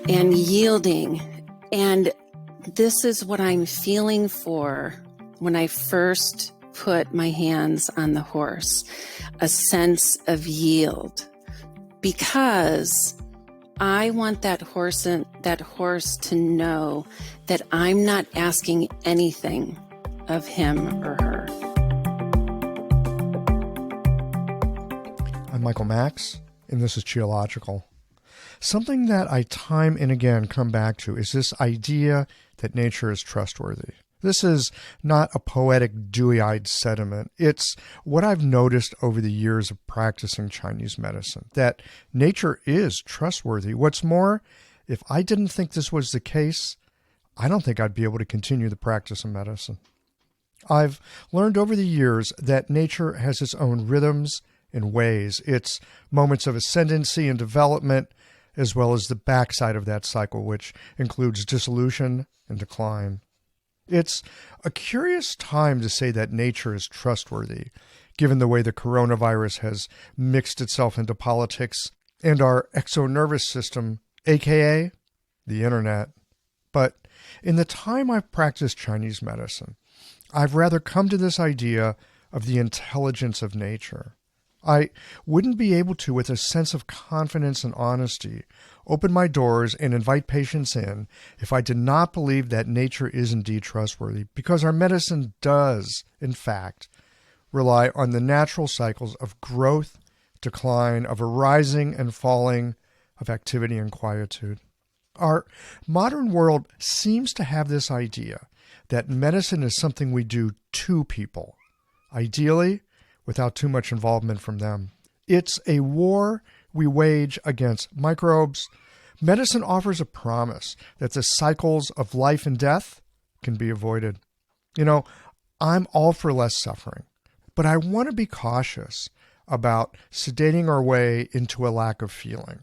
and yielding. And this is what I'm feeling for when I first put my hands on the horse, a sense of yield, because I want that horse to know that I'm not asking anything of him or her. I'm Michael Max, and this is Geological. Something that I time and again come back to is this idea that nature is trustworthy. This is not a poetic, dewy-eyed sentiment. It's what I've noticed over the years of practicing Chinese medicine, that nature is trustworthy. What's more, if I didn't think this was the case, I don't think I'd be able to continue the practice of medicine. I've learned over the years that nature has its own rhythms and ways, its moments of ascendancy and development, as well as the backside of that cycle, which includes dissolution and decline. It's a curious time to say that nature is trustworthy, given the way the coronavirus has mixed itself into politics and our exonervous system, aka the internet. But in the time I've practiced Chinese medicine, I've rather come to this idea of the intelligence of nature. I wouldn't be able to, with a sense of confidence and honesty, open my doors and invite patients in if I did not believe that nature is indeed trustworthy, because our medicine does, in fact, rely on the natural cycles of growth, decline, of arising and falling, of activity and quietude. Our modern world seems to have this idea that medicine is something we do to people, ideally without too much involvement from them. It's a war we wage against microbes. Medicine offers a promise that the cycles of life and death can be avoided. You know, I'm all for less suffering, but I want to be cautious about sedating our way into a lack of feeling,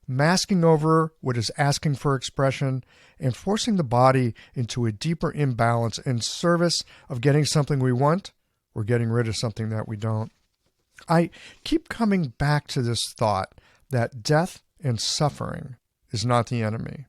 masking over what is asking for expression, and forcing the body into a deeper imbalance in service of getting something we want or getting rid of something that we don't. I keep coming back to this thought that death and suffering is not the enemy,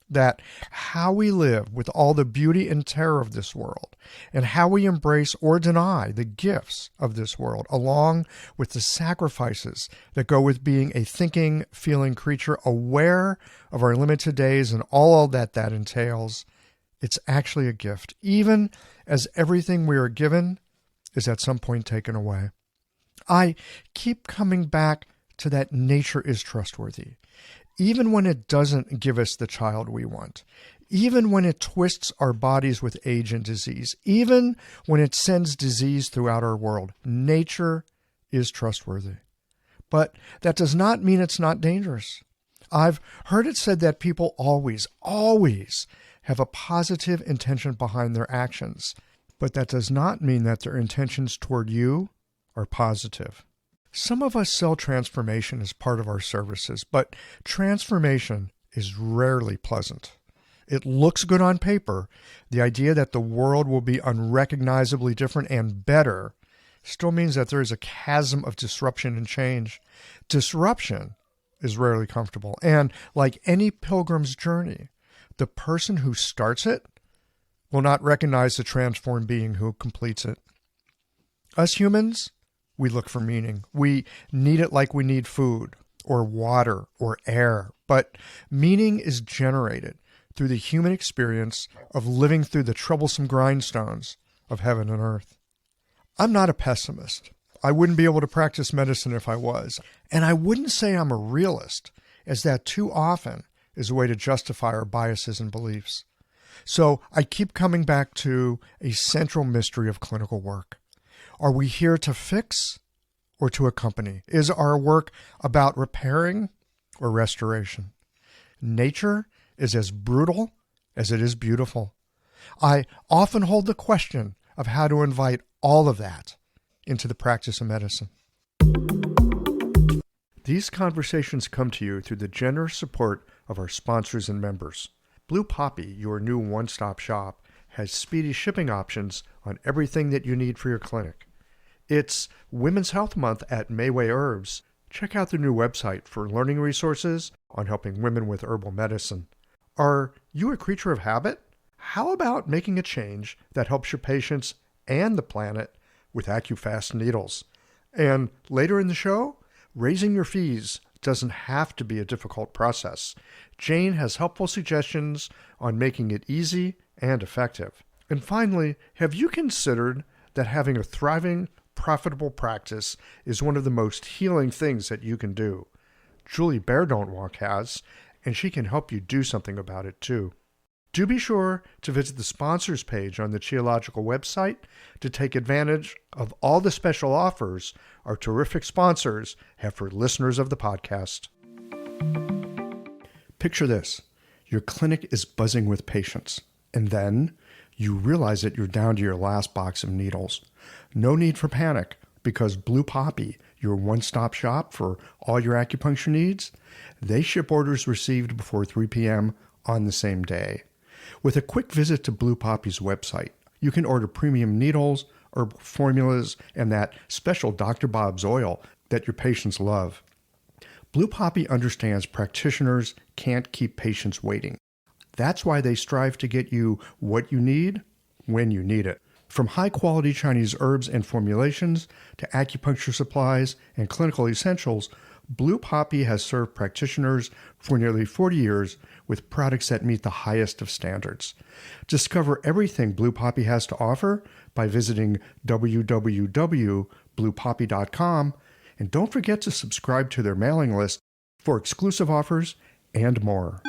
that how we live with all the beauty and terror of this world, and how we embrace or deny the gifts of this world, along with the sacrifices that go with being a thinking, feeling creature, aware of our limited days and all that that entails, it's actually a gift, even as everything we are given is at some point taken away. I keep coming back to that nature is trustworthy, even when it doesn't give us the child we want, even when it twists our bodies with age and disease, even when it sends disease throughout our world. Nature is trustworthy. But that does not mean it's not dangerous. I've heard it said that people always have a positive intention behind their actions, but that does not mean that their intentions toward you are positive. Some of us sell transformation as part of our services, but transformation is rarely pleasant. It looks good on paper. The idea that the world will be unrecognizably different and better still means that there is a chasm of disruption and change. Disruption is rarely comfortable, and like any pilgrim's journey, the person who starts it will not recognize the transformed being who completes it. Us humans, we look for meaning. We need it like we need food or water or air. But meaning is generated through the human experience of living through the troublesome grindstones of heaven and earth. I'm not a pessimist. I wouldn't be able to practice medicine if I was. And I wouldn't say I'm a realist, as that too often is a way to justify our biases and beliefs. So I keep coming back to a central mystery of clinical work. Are we here to fix or to accompany? Is our work about repairing or restoration? Nature is as brutal as it is beautiful. I often hold the question of how to invite all of that into the practice of medicine. These conversations come to you through the generous support of our sponsors and members. Blue Poppy, your new one-stop shop, has speedy shipping options on everything that you need for your clinic. It's Women's Health Month at Mayway Herbs. Check out their new website for learning resources on helping women with herbal medicine. Are you a creature of habit? How about making a change that helps your patients and the planet with AccuFast needles? And later in the show, raising your fees doesn't have to be a difficult process. Jane has helpful suggestions on making it easy and effective. And finally, have you considered that having a thriving, profitable practice is one of the most healing things that you can do? Julie Bear Don't Walk has, and she can help you do something about it too. Do be sure to visit the sponsors page on the Qiological website to take advantage of all the special offers our terrific sponsors have for listeners of the podcast. Picture this. Your clinic is buzzing with patients, and then you realize that you're down to your last box of needles. No need for panic, because Blue Poppy, your one-stop shop for all your acupuncture needs, they ship orders received before 3 p.m. on the same day. With a quick visit to Blue Poppy's website, you can order premium needles, herbal formulas, and that special Dr. Bob's oil that your patients love. Blue Poppy understands practitioners can't keep patients waiting. That's why they strive to get you what you need when you need it. From high-quality Chinese herbs and formulations to acupuncture supplies and clinical essentials, Blue Poppy has served practitioners for nearly 40 years with products that meet the highest of standards. Discover everything Blue Poppy has to offer by visiting www.bluepoppy.com, and don't forget to subscribe to their mailing list for exclusive offers and more.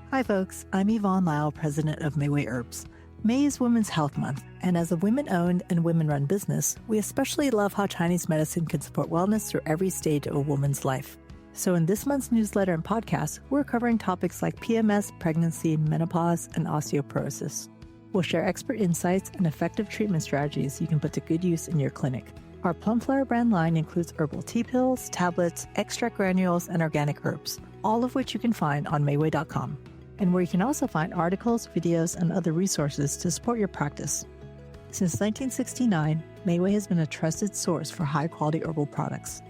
Hi folks, I'm Yvonne Lau, president of Mayway Herbs. May is Women's Health Month, and as a women-owned and women-run business, we especially love how Chinese medicine can support wellness through every stage of a woman's life. So in this month's newsletter and podcast, we're covering topics like PMS, pregnancy, menopause, and osteoporosis. We'll share expert insights and effective treatment strategies you can put to good use in your clinic. Our Plumflower brand line includes herbal tea pills, tablets, extract granules, and organic herbs, all of which you can find on Mayway.com. And where you can also find articles, videos, and other resources to support your practice. Since 1969, Mayway has been a trusted source for high-quality herbal products.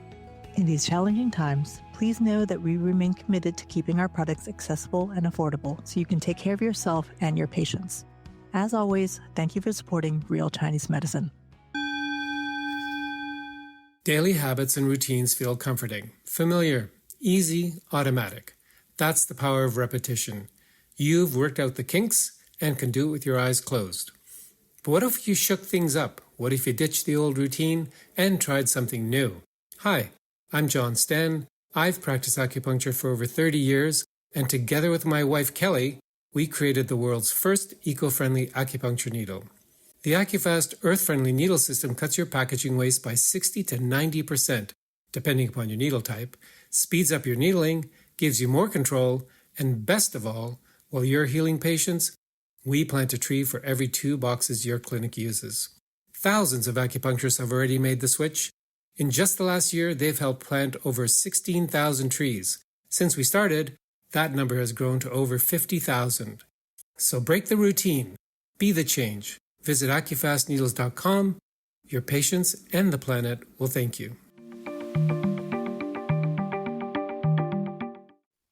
In these challenging times, please know that we remain committed to keeping our products accessible and affordable so you can take care of yourself and your patients. As always, thank you for supporting Real Chinese Medicine. Daily habits and routines feel comforting, familiar, easy, automatic. That's the power of repetition. You've worked out the kinks and can do it with your eyes closed. But what if you shook things up? What if you ditched the old routine and tried something new? Hi, I'm John Sten. I've practiced acupuncture for over 30 years, and together with my wife Kelly, we created the world's first eco-friendly acupuncture needle. The AccuFast earth-friendly needle system cuts your packaging waste by 60 to 90%, depending upon your needle type, speeds up your needling, gives you more control, and best of all, while you're healing patients, we plant a tree for every 2 boxes your clinic uses. Thousands of acupuncturists have already made the switch. In just the last year, they've helped plant over 16,000 trees. Since we started, that number has grown to over 50,000. So break the routine. Be the change. Visit AccuFastNeedles.com. Your patients and the planet will thank you.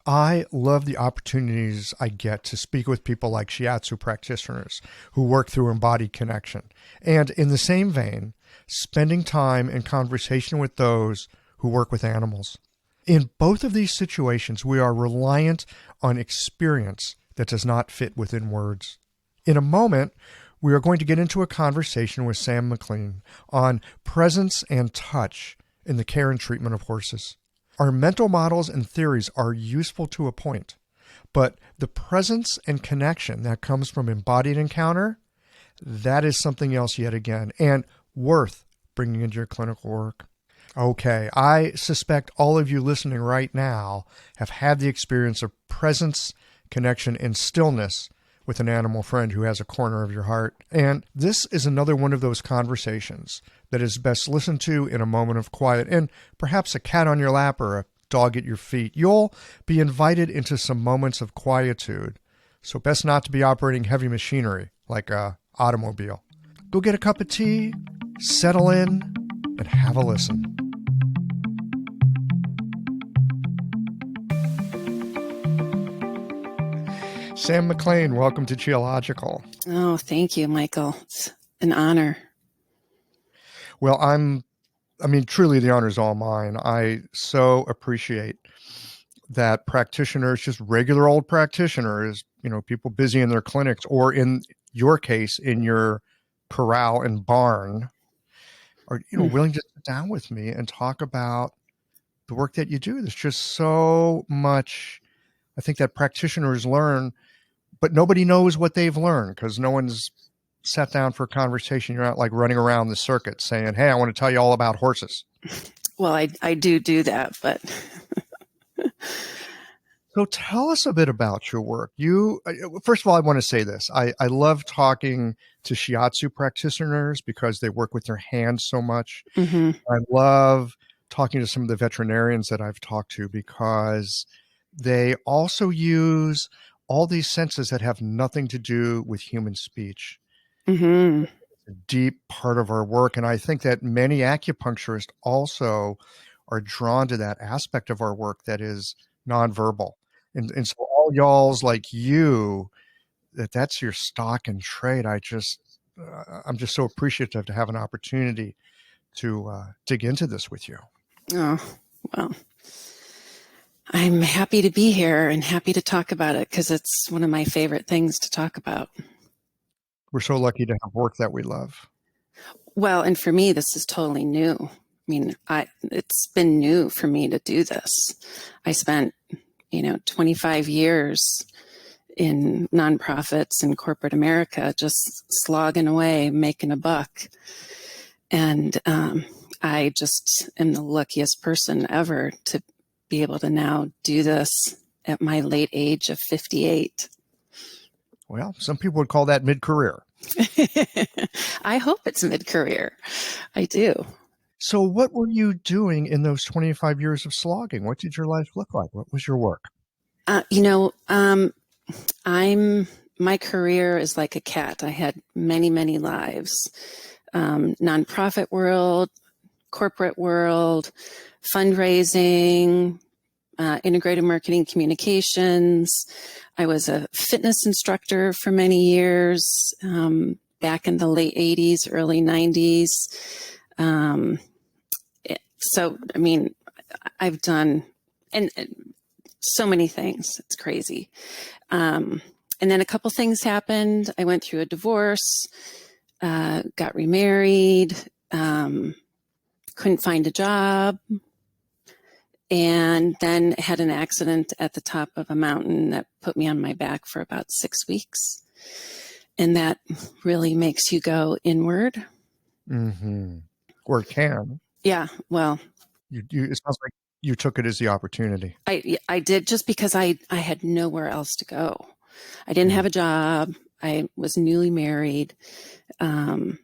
I love the opportunities I get to speak with people like shiatsu practitioners who work through embodied connection. And in the same vein, spending time in conversation with those who work with animals. In both of these situations, we are reliant on experience that does not fit within words. In a moment, we are going to get into a conversation with Sam McLean on presence and touch in the care and treatment of horses. Our mental models and theories are useful to a point, but the presence and connection that comes from embodied encounter, that is something else yet again, and worth bringing into your clinical work. Okay, I suspect all of you listening right now have had the experience of presence, connection, and stillness with an animal friend who has a corner of your heart. And this is another one of those conversations that is best listened to in a moment of quiet and perhaps a cat on your lap or a dog at your feet. You'll be invited into some moments of quietude, so best not to be operating heavy machinery like a automobile. Go get a cup of tea, settle in, and have a listen. Sam McLean, welcome to Geological. Oh, thank you, Michael. It's an honor. Well, truly the honor is all mine. I so appreciate that practitioners, just regular old practitioners, people busy in their clinics, or in your case, in your corral and barn, are, willing to sit down with me and talk about the work that you do. There's just so much, I think, that practitioners learn, but nobody knows what they've learned because no one's sat down for a conversation. You're not like running around the circuit saying, hey, I want to tell you all about horses. Well, I do that, but... So tell us a bit about your work. First of all, I want to say this. I love talking to shiatsu practitioners because they work with their hands so much. Mm-hmm. I love talking to some of the veterinarians that I've talked to because they also use all these senses that have nothing to do with human speech. Mm-hmm. It's a deep part of our work. And I think that many acupuncturists also are drawn to that aspect of our work that is nonverbal. And so all y'alls like you, that's your stock and trade. I'm just so appreciative to have an opportunity to dig into this with you. Oh, well, I'm happy to be here and happy to talk about it because it's one of my favorite things to talk about. We're so lucky to have work that we love. Well, and for me, this is totally new. I mean, it's been new for me to do this. I spent 25 years in nonprofits in corporate America, just slogging away, making a buck. And I just am the luckiest person ever to be able to now do this at my late age of 58. Well, some people would call that mid-career. I hope it's mid-career. I do. So what were you doing in those 25 years of slogging? What did your life look like? What was your work? My career is like a cat. I had many, many lives. Nonprofit world, corporate world, fundraising, integrated marketing communications. I was a fitness instructor for many years, back in the late 80s, early 90s. So, I've done and so many things. It's crazy. And then a couple things happened. I went through a divorce, got remarried, couldn't find a job, and then had an accident at the top of a mountain that put me on my back for about 6 weeks. And that really makes you go inward. Mm-hmm. Or it can. Yeah, well. It sounds like you took it as the opportunity. I did, just because I had nowhere else to go. I didn't have a job. I was newly married. And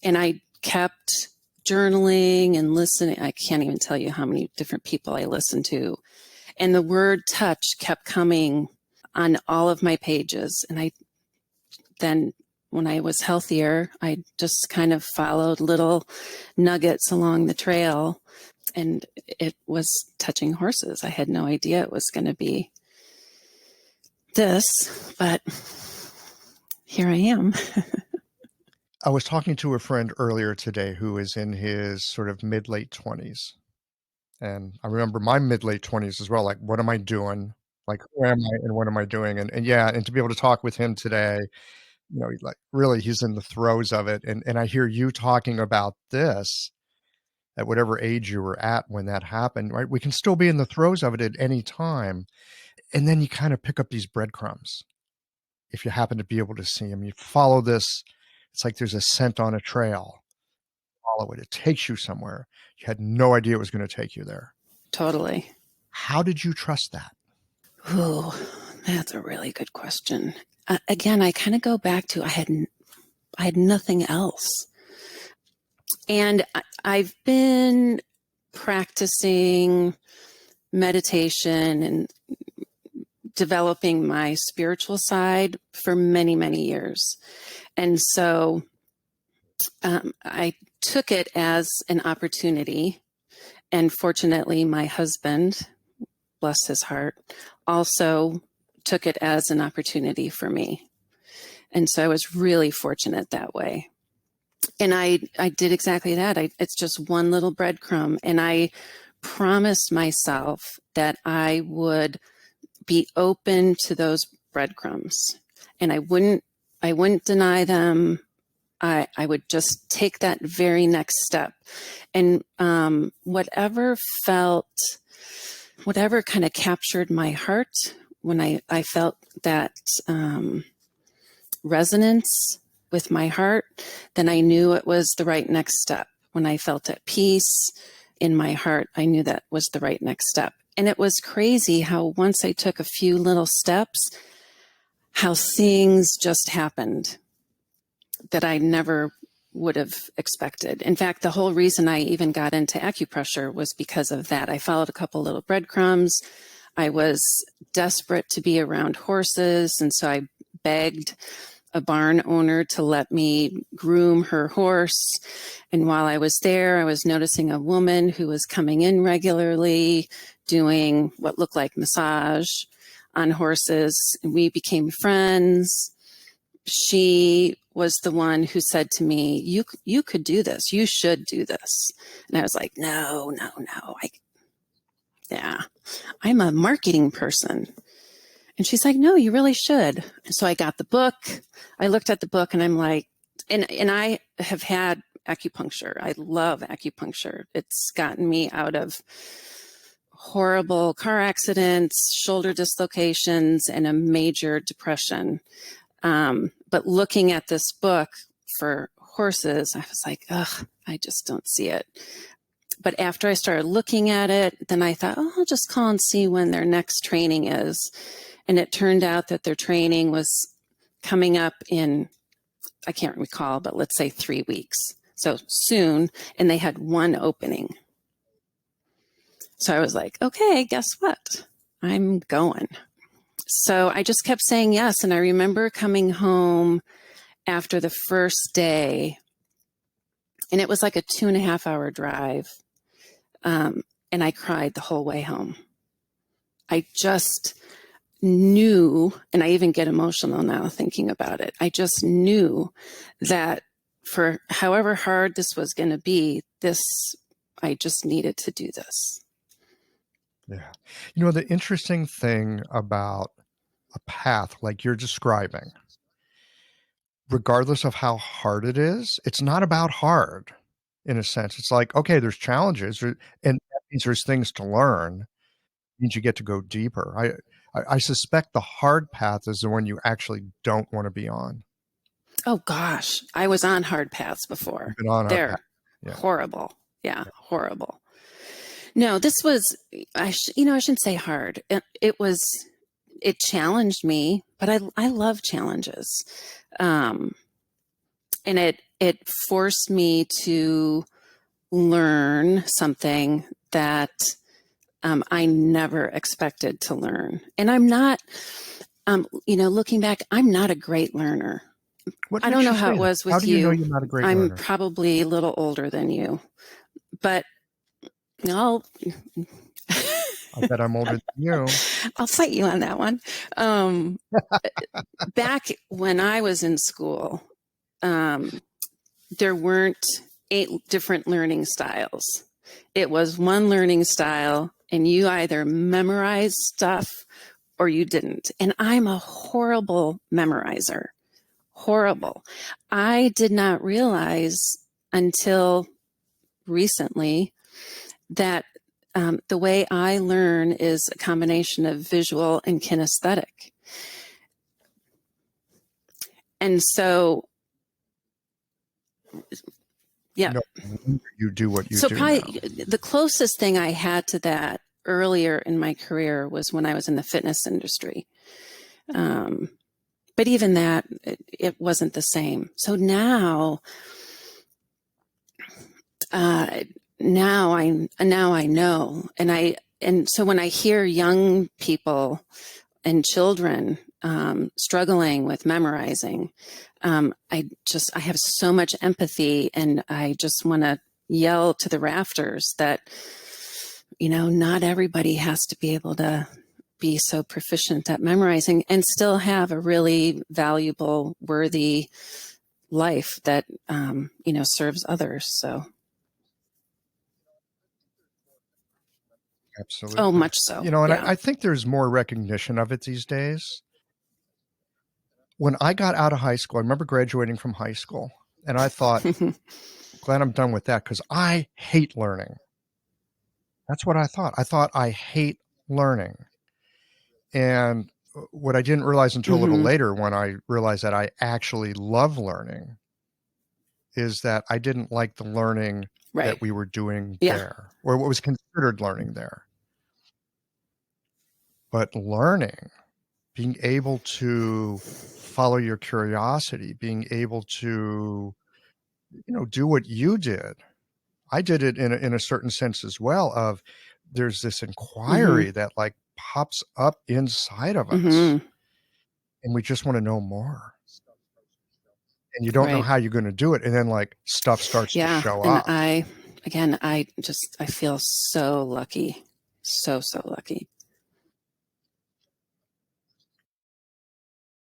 I kept journaling and listening. I can't even tell you how many different people I listened to. And the word touch kept coming on all of my pages. And then when I was healthier, I just kind of followed little nuggets along the trail. And it was touching horses. I had no idea it was going to be this, but here I am. I was talking to a friend earlier today who is in his sort of mid-late 20s. And I remember my mid-late 20s as well. Like, what am I doing? Like, who am I and what am I doing? And to be able to talk with him today, like really he's in the throes of it. And I hear you talking about this at whatever age you were at when that happened, right? We can still be in the throes of it at any time. And then you kind of pick up these breadcrumbs. If you happen to be able to see them, you follow this. It's like there's a scent on a trail. Follow it. It takes you somewhere. You had no idea it was going to take you there. Totally. How did you trust that? Oh, that's a really good question. Again, I kind of go back to I had nothing else. And I've been practicing meditation and developing my spiritual side for many, many years. And so I took it as an opportunity. And fortunately, my husband, bless his heart, also took it as an opportunity for me. And so I was really fortunate that way. And I did exactly that. It's just one little breadcrumb. And I promised myself that I would be open to those breadcrumbs, and I wouldn't deny them. I would just take that very next step. And whatever kind of captured my heart, when I felt that resonance with my heart, then I knew it was the right next step. When I felt at peace in my heart, I knew that was the right next step. And it was crazy how once I took a few little steps, how things just happened that I never would have expected. In fact, the whole reason I even got into acupressure was because of that. I followed a couple little breadcrumbs. I was desperate to be around horses, and so I begged a barn owner to let me groom her horse. And while I was there, I was noticing a woman who was coming in regularly doing what looked like massage on horses. And we became friends. She was the one who said to me, you could do this. You should do this. And I was like, no. I'm a marketing person. And she's like, no, you really should. So I got the book. I looked at the book and I'm like, and I have had acupuncture. I love acupuncture. It's gotten me out of horrible car accidents, shoulder dislocations, and a major depression. But looking at this book for horses, I was like, ugh, I just don't see it. But after I started looking at it, then I thought, I'll just call and see when their next training is. And it turned out that their training was coming up in, I can't recall, but let's say 3 weeks. So soon, and they had one opening. So I was like, okay, guess what? I'm going. So I just kept saying yes. And I remember coming home after the first day, and it was like a 2.5-hour drive. And I cried the whole way home. I just knew, and I even get emotional now thinking about it. I just knew that for however hard this was going to be, I just needed to do this. Yeah. You know, the interesting thing about a path like you're describing, regardless of how hard it is, it's not about hard in a sense. It's like, okay, there's challenges, and that means there's things to learn. It means you get to go deeper. I suspect the hard path is the one you actually don't want to be on. Oh gosh, I was on hard paths before. You've been on They're hard path. Yeah. horrible. Yeah, horrible. No, this was, I shouldn't say hard. It challenged me, but I love challenges. And it forced me to learn something that I never expected to learn. And I'm not, looking back, I'm not a great learner. I don't know how it was with you. How do you know you're not a great learner? I'm probably a little older than you, but no. I bet I'm older than you. I'll fight you on that one. Back when I was in school, there weren't 8 different learning styles. It was one learning style, and you either memorized stuff or you didn't. And I'm a horrible memorizer. Horrible. I did not realize until recently that the way I learn is a combination of visual and kinesthetic. And so, yeah. You do what you do. So probably the closest thing I had to that earlier in my career was when I was in the fitness industry. But even that, it wasn't the same. So now I know, and so when I hear young people and children struggling with memorizing, I have so much empathy, and I just want to yell to the rafters that, not everybody has to be able to be so proficient at memorizing and still have a really valuable, worthy life that, serves others. So, Absolutely. oh, much so. And I think there's more recognition of it these days. When I got out of high school, I remember graduating from high school, and I thought, glad I'm done with that because I hate learning. That's what I thought. I thought I hate learning. And what I didn't realize until a little later, when I realized that I actually love learning, is that I didn't like the learning that we were doing there, or what was considered learning there. But learning, being able to follow your curiosity, being able to, do what you did. I did it in a certain sense as well, of there's this inquiry that like pops up inside of us, and we just want to know more. And you don't know how you're going to do it. And then like stuff starts to show up. I feel so lucky. So lucky.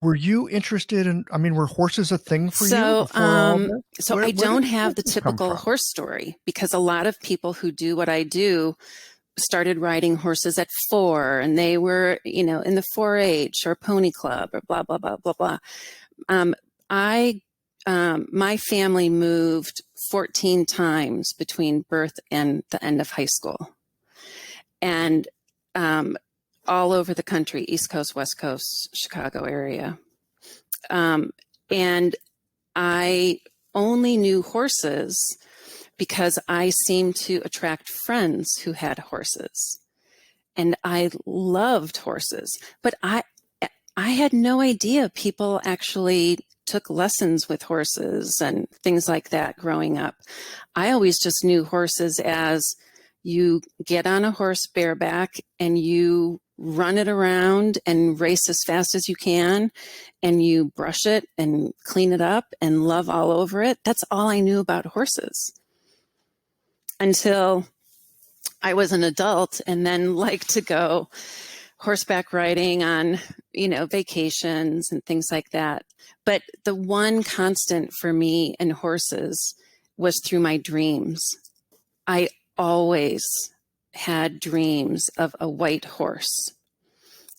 Were you interested in, were horses a thing for you? So I don't have the typical horse story, because a lot of people who do what I do started riding horses at 4, and they were, in the 4-H or pony club or blah, blah, blah, blah, blah. My family moved 14 times between birth and the end of high school, and all over the country, East Coast, West Coast, Chicago area. And I only knew horses because I seemed to attract friends who had horses, and I loved horses, but I had no idea people actually took lessons with horses and things like that growing up. I always just knew horses as you get on a horse bareback and you run it around and race as fast as you can, and you brush it and clean it up and love all over it. That's all I knew about horses until I was an adult, and then liked to go horseback riding on, vacations and things like that. But the one constant for me in horses was through my dreams. I always had dreams of a white horse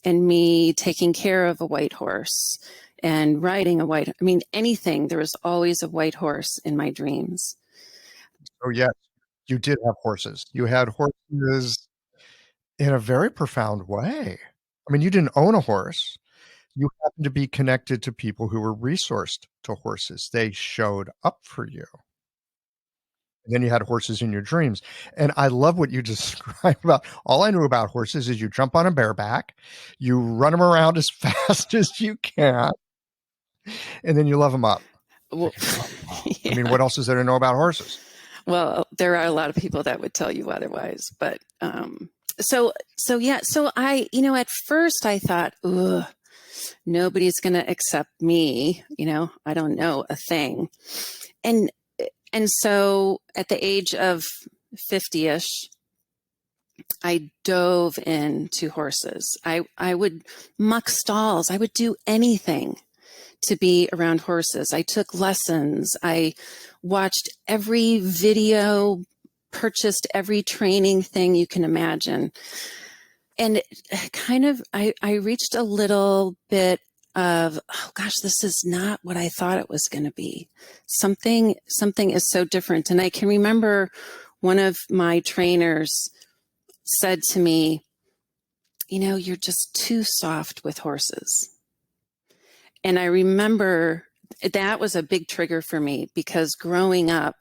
and me taking care of a white horse and riding a white, anything. There was always a white horse in my dreams. Oh, yes, you did have horses. You had horses in a very profound way. You didn't own a horse. You happened to be connected to people who were resourced to horses. They showed up for you. And then you had horses in your dreams. And I love what you described about. All I knew about horses is you jump on a bareback, you run them around as fast as you can, and then you love them up. Well, what else is there to know about horses? Well, there are a lot of people that would tell you otherwise, but so I, at first I thought, ugh, nobody's going to accept me. I don't know a thing. And so at the age of 50-ish, I dove into horses. I would muck stalls. I would do anything to be around horses. I took lessons. I watched every video, purchased every training thing you can imagine. And kind of, I reached a little bit of, oh gosh, this is not what I thought it was going to be. Something is so different. And I can remember one of my trainers said to me, you're just too soft with horses. And I remember that was a big trigger for me, because growing up,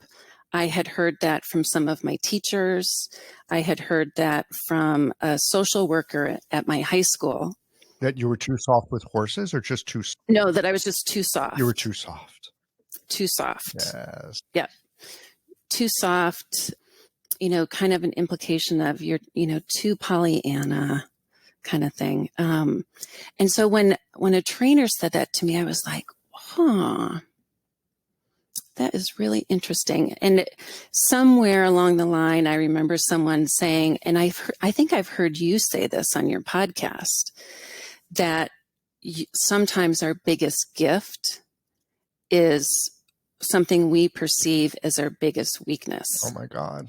I had heard that from some of my teachers. I had heard that from a social worker at my high school. That you were too soft with horses, or just too soft? No, that I was just too soft. You were too soft. Too soft. Yes. Yeah. Too soft, kind of an implication of you're, too Pollyanna kind of thing. And so when a trainer said that to me, I was like, That is really interesting. And somewhere along the line, I remember someone saying, and I think I've heard you say this on your podcast, that sometimes our biggest gift is something we perceive as our biggest weakness. Oh my God.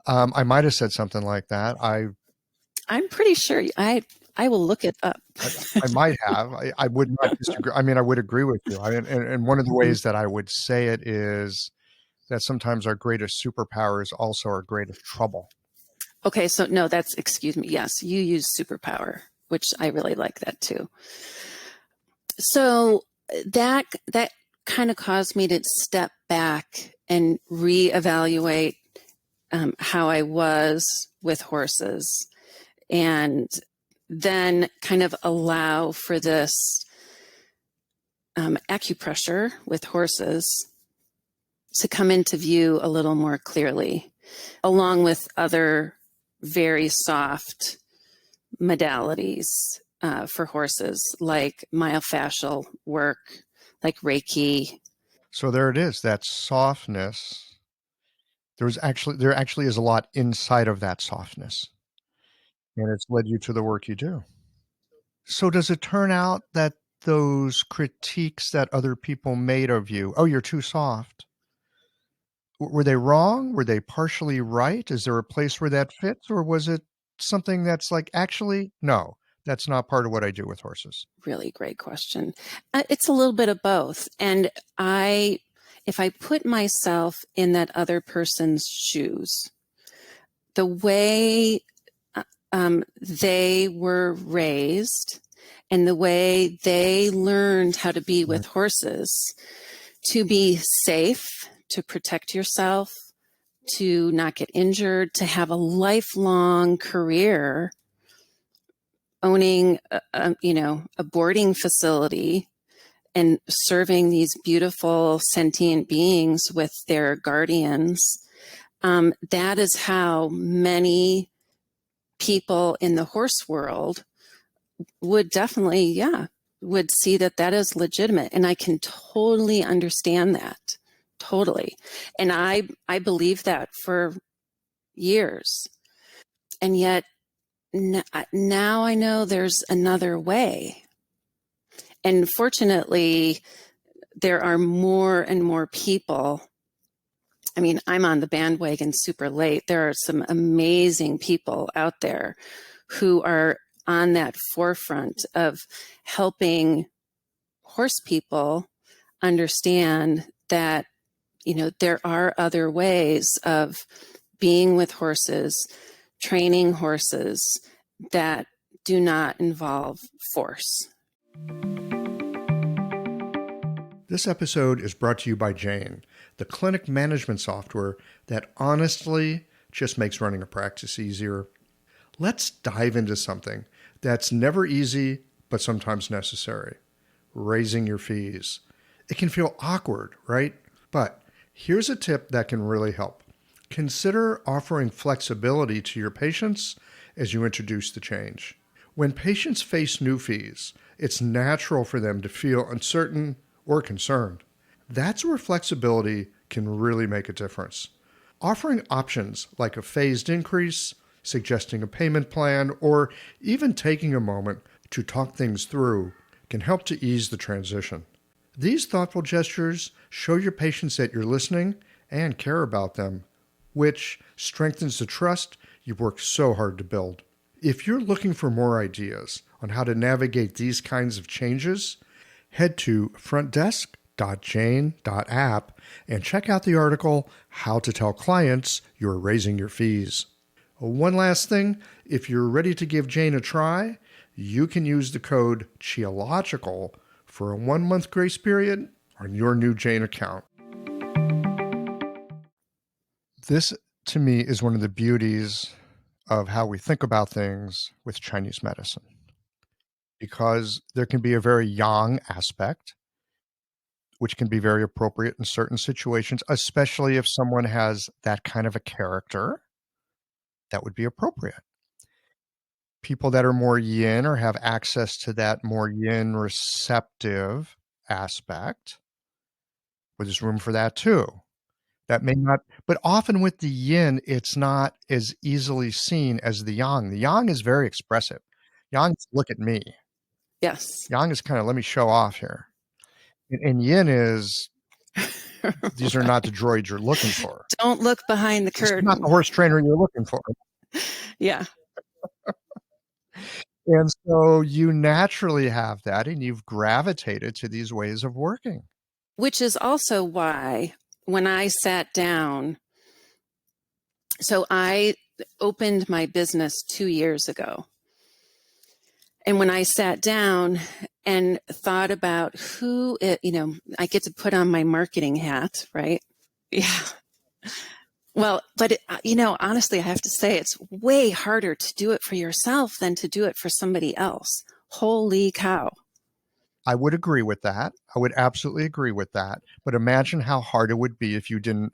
I might have said something like that. I'm pretty sure I will look it up. I might have. I would not disagree. I mean, I would agree with you. And one of the ways that I would say it is that sometimes our greatest superpower is also our greatest trouble. Okay, so no, excuse me. Yes, you use superpower, which I really like that too. So that kind of caused me to step back and reevaluate how I was with horses, and then kind of allow for this acupressure with horses to come into view a little more clearly, along with other very soft modalities for horses, like myofascial work, like Reiki. So there it is, that softness. There actually is a lot inside of that softness, and it's led you to the work you do. So does it turn out that those critiques that other people made of you, oh, you're too soft, were they wrong? Were they partially right? Is there a place where that fits? Or was it something that's like, actually, no, that's not part of what I do with horses? Really great question. It's a little bit of both. And if I put myself in that other person's shoes, the way they were raised and the way they learned how to be with horses, to be safe, to protect yourself, to not get injured, to have a lifelong career owning a boarding facility and serving these beautiful sentient beings with their guardians. That is how many people in the horse world would definitely, would see that is legitimate. And I can totally understand that. Totally. And I believed that for years. And yet now I know there's another way. And fortunately, there are more and more people. I mean, I'm on the bandwagon super late. There are some amazing people out there who are on that forefront of helping horse people understand that, there are other ways of being with horses, training horses that do not involve force. This episode is brought to you by Jane, the clinic management software that honestly just makes running a practice easier. Let's dive into something that's never easy, but sometimes necessary: raising your fees. It can feel awkward, right? But here's a tip that can really help. Consider offering flexibility to your patients as you introduce the change. When patients face new fees, it's natural for them to feel uncertain or concerned. That's where flexibility can really make a difference. Offering options like a phased increase, suggesting a payment plan, or even taking a moment to talk things through can help to ease the transition. These thoughtful gestures show your patients that you're listening and care about them, which strengthens the trust you've worked so hard to build. If you're looking for more ideas on how to navigate these kinds of changes, head to frontdesk.jane.app and check out the article, How to Tell Clients You're Raising Your Fees. One last thing, if you're ready to give Jane a try, you can use the code CHIOLOGICAL for a 1-month grace period on your new Jane account. This, to me, is one of the beauties of how we think about things with Chinese medicine, because there can be a very yang aspect, which can be very appropriate in certain situations, especially if someone has that kind of a character. That would be appropriate. People that are more yin or have access to that more yin receptive aspect but there's room for that too. That may not, but often with the yin, it's not as easily seen as the yang. The yang is very expressive. Yang is look at me. Yes. Yang is kind of let me show off here. And yin is these are not the droids you're looking for. Don't look behind the This is curtain. not the horse trainer you're looking for. Yeah. And so you naturally have that, and you've gravitated to these ways of working. Which is also why when I sat down, so I opened my business 2 years ago. And when I sat down and thought about who it, I get to put on my marketing hat, right? Yeah. Well, but honestly, I have to say it's way harder to do it for yourself than to do it for somebody else. Holy cow. I would agree with that. I would absolutely agree with that. But imagine how hard it would be if you didn't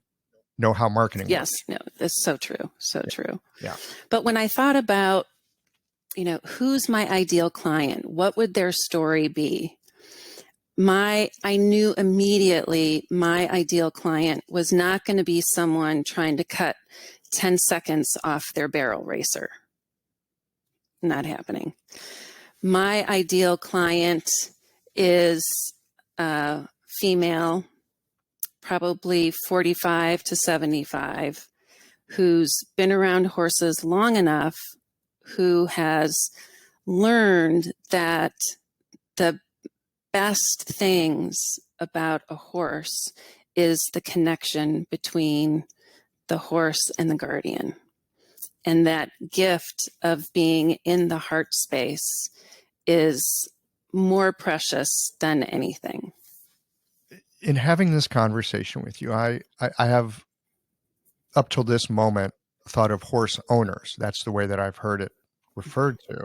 know how marketing works. Yes, no, it's so true. So true. Yeah. But when I thought about, who's my ideal client? What would their story be? I knew immediately my ideal client was not going to be someone trying to cut 10 seconds off their barrel racer. Not happening. My ideal client is a female, probably 45 to 75, who's been around horses long enough, who has learned that the best things about a horse is the connection between the horse and the guardian. And that gift of being in the heart space is more precious than anything. In having this conversation with you, I have, up till this moment, thought of horse owners. That's the way that I've heard it referred to.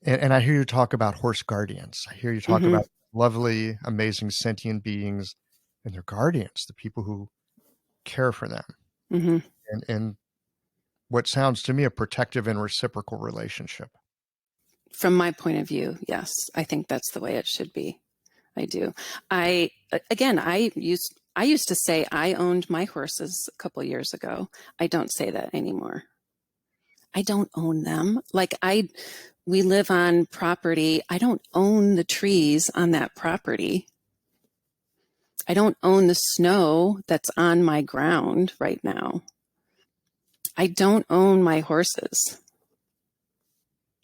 And I hear you talk about horse guardians. I hear you talk about lovely, amazing, sentient beings and their guardians, the people who care for them. And what sounds to me a protective and reciprocal relationship. From my point of view, yes, I think that's the way it should be. I do. I used to say I owned my horses a couple years ago. I don't say that anymore. I don't own them. We live on property. I don't own the trees on that property. I don't own the snow that's on my ground right now. I don't own my horses.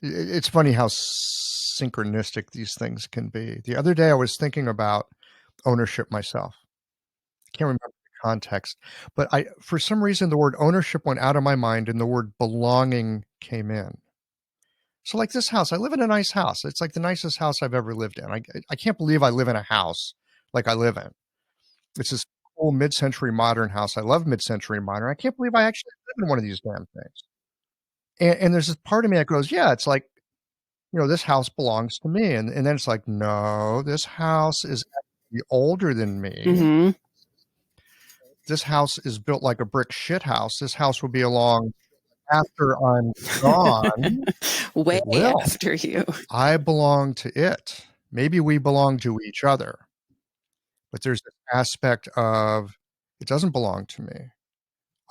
It's funny how synchronistic these things can be. The other day I was thinking about ownership myself. I can't remember the context, but for some reason, the word ownership went out of my mind and the word belonging came in. So like this house, I live in a nice house. It's like the nicest house I've ever lived in. I can't believe I live in a house like I live in. It's this cool mid-century modern house. I love mid-century modern. I can't believe I actually live in one of these damn things. And there's this part of me that goes, yeah, it's like, this house belongs to me. And then it's like, no, this house is actually older than me. This house is built like a brick shit house. This house will be along after I'm gone. Way after you. I belong to it. Maybe we belong to each other. But there's this aspect of it doesn't belong to me.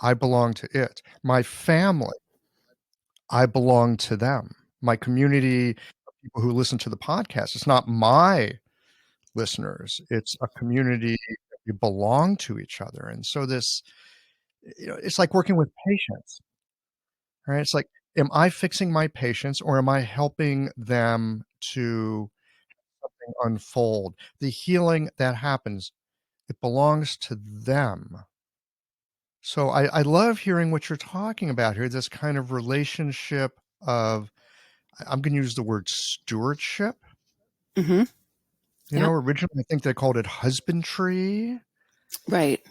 I belong to it. My family, I belong to them. My community of people who listen to the podcast, it's not my listeners. It's a community that we belong to each other. And so this, it's like working with patients. Right? It's like, am I fixing my patients or am I helping them to something unfold? The healing that happens, it belongs to them. So I love hearing what you're talking about here, this kind of relationship of, I'm going to use the word stewardship. Originally I think they called it husbandry. Right.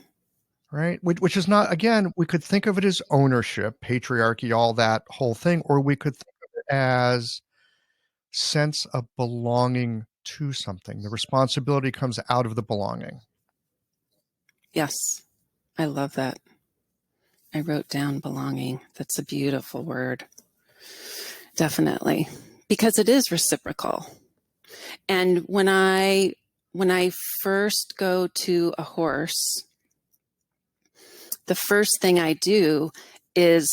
Right. Which is not, again, we could think of it as ownership, patriarchy, all that whole thing, or we could think of it as sense of belonging to something. The responsibility comes out of the belonging. Yes. I love that. I wrote down belonging. That's a beautiful word. Definitely. Because it is reciprocal. And when I when I first go to a horse, the first thing I do is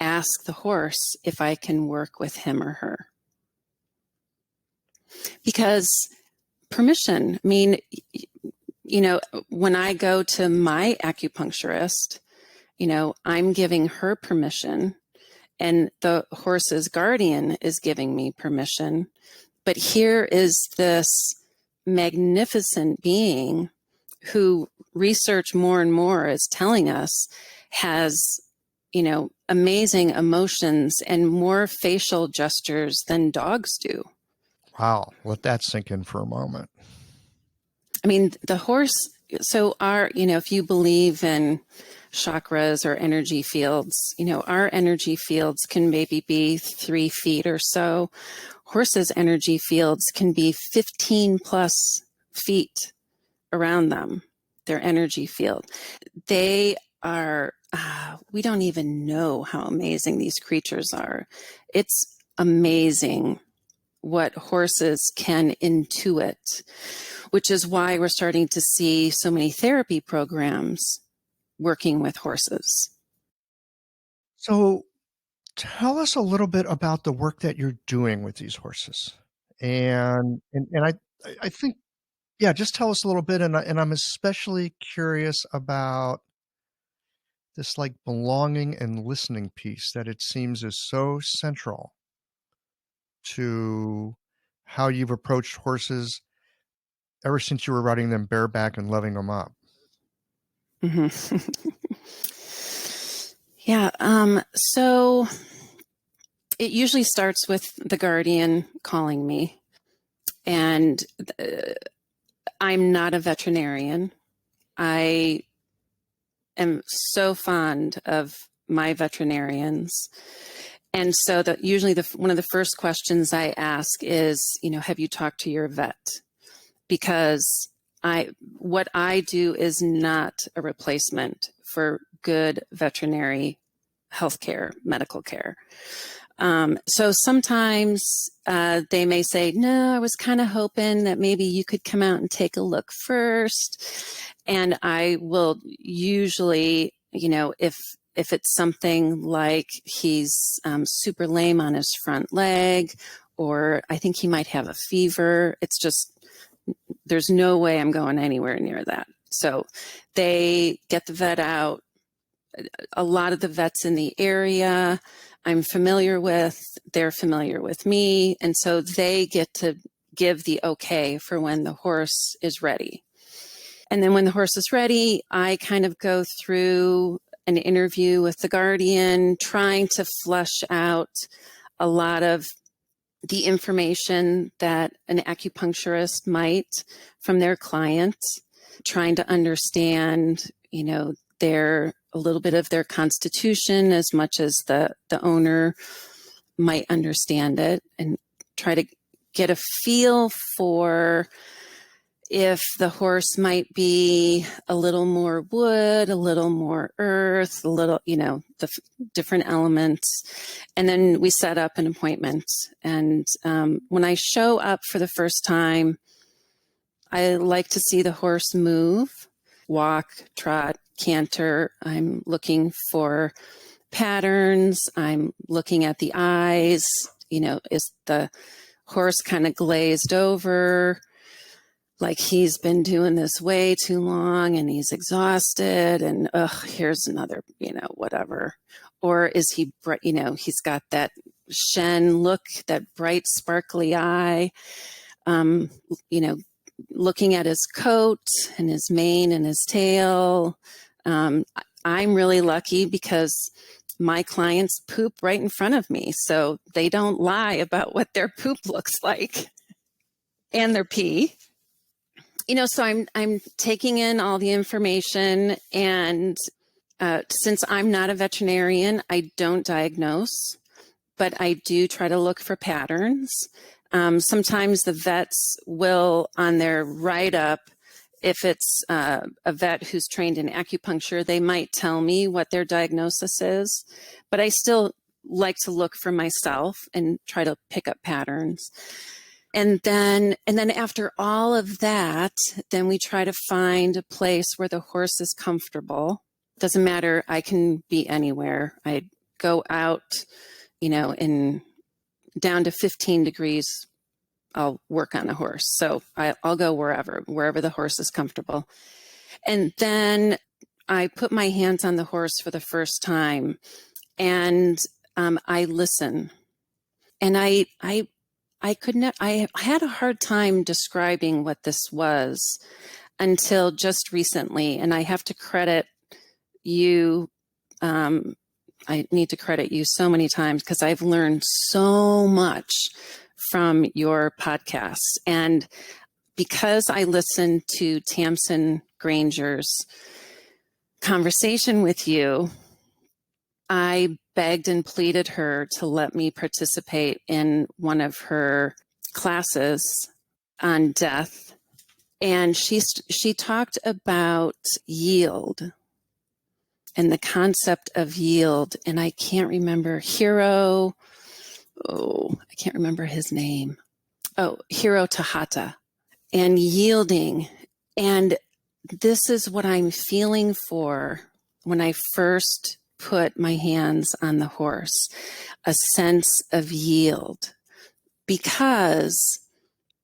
ask the horse if I can work with him or her. Because permission, I mean, when I go to my acupuncturist, I'm giving her permission, and the horse's guardian is giving me permission. But here is this magnificent being who research more and more is telling us has, amazing emotions and more facial gestures than dogs do. Wow. Let that sink in for a moment. I mean, the horse, so if you believe in chakras or energy fields, our energy fields can maybe be 3 feet or so. Horses' energy fields can be 15 plus feet around them, their energy field. They are, we don't even know how amazing these creatures are. It's amazing what horses can intuit, which is why we're starting to see so many therapy programs working with horses. So tell us a little bit about the work that you're doing with these horses. And I think, yeah, just tell us a little bit. And I'm especially curious about this like belonging and listening piece that it seems is so central to how you've approached horses ever since you were riding them bareback and loving them up. Mm-hmm. Yeah. So it usually starts with the guardian calling me, and I'm not a veterinarian. I am so fond of my veterinarians. And so usually one of the first questions I ask is, have you talked to your vet? Because what I do is not a replacement for good veterinary healthcare, medical care. So sometimes they may say, no, I was kind of hoping that maybe you could come out and take a look first. And I will usually, if it's something like he's super lame on his front leg, or I think he might have a fever, it's just, there's no way I'm going anywhere near that. So they get the vet out. A lot of the vets in the area I'm familiar with, they're familiar with me. And so they get to give the okay for when the horse is ready. And then when the horse is ready, I kind of go through an interview with the guardian, trying to flesh out a lot of the information that an acupuncturist might from their client, trying to understand, a little bit of their constitution as much as the owner might understand it, and try to get a feel for if the horse might be a little more wood, a little more earth, a little, the different elements. And then we set up an appointment. And when I show up for the first time, I like to see the horse move, walk, trot, canter. I'm looking for patterns. I'm looking at the eyes. Is the horse kind of glazed over, like he's been doing this way too long and he's exhausted, and here's another, whatever. Or is he, he's got that Shen look, that bright, sparkly eye, looking at his coat and his mane and his tail. I'm really lucky because my clients poop right in front of me, so they don't lie about what their poop looks like, and their pee. So I'm taking in all the information, and since I'm not a veterinarian, I don't diagnose, but I do try to look for patterns. Sometimes the vets will, on their write-up, if it's a vet who's trained in acupuncture, they might tell me what their diagnosis is, but I still like to look for myself and try to pick up patterns. And then after all of that, then we try to find a place where the horse is comfortable. Doesn't matter. I can be anywhere. I go out, in down to 15 degrees. I'll work on a horse. So I'll go wherever the horse is comfortable. And then I put my hands on the horse for the first time, and I listen. And I had a hard time describing what this was until just recently. And I have to credit you. I need to credit you so many times because I've learned so much from your podcasts. And because I listened to Tamsin Granger's conversation with you, I begged and pleaded her to let me participate in one of her classes on death. And she talked about yield and the concept of yield. And I can't remember I can't remember his name. Hiro Tahata, and yielding. And this is what I'm feeling for when I first put my hands on the horse, a sense of yield, because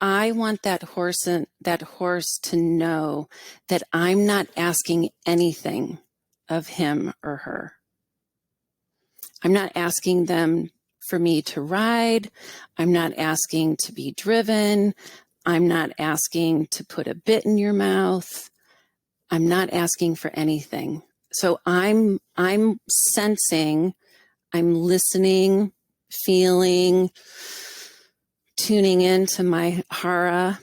I want that horse to know that I'm not asking anything of him or her. I'm not asking them for me to ride. I'm not asking to be driven. I'm not asking to put a bit in your mouth. I'm not asking for anything. So I'm sensing, I'm listening, feeling, tuning into my hara,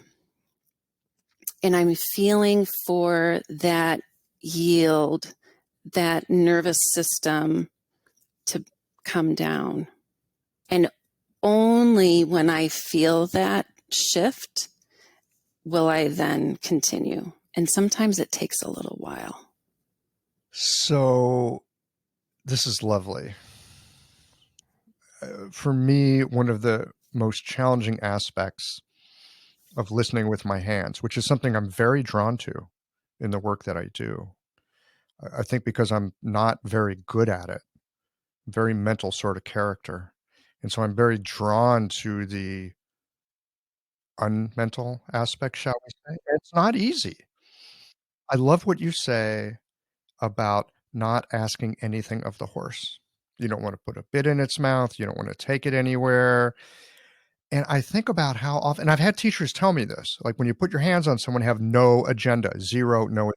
and I'm feeling for that yield, that nervous system to come down. And only when I feel that shift will I then continue. And sometimes it takes a little while. So this is lovely. For me, one of the most challenging aspects of listening with my hands, which is something I'm very drawn to in the work that I do. I think because I'm not very good at it, very mental sort of character. And so I'm very drawn to the unmental aspect, shall we say. It's not easy. I love what you say about not asking anything of the horse. You don't want to put a bit in its mouth. You don't want to take it anywhere. And I think about how often, and I've had teachers tell me this, like when you put your hands on someone, have no agenda, no agenda,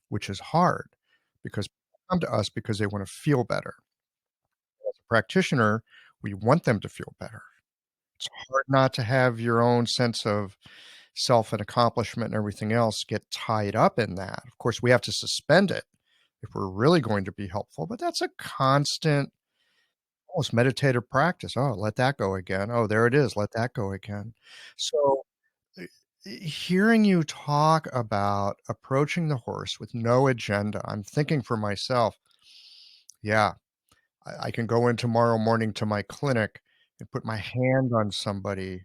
which is hard because people come to us because they want to feel better. As a practitioner, we want them to feel better. It's hard not to have your own sense of self and accomplishment and everything else get tied up in that. Of course, we have to suspend it if we're really going to be helpful, but that's a constant, almost meditative practice. Oh, let that go again. Oh, there it is. Let that go again. So hearing you talk about approaching the horse with no agenda, I'm thinking for myself, yeah, I can go in tomorrow morning to my clinic and put my hand on somebody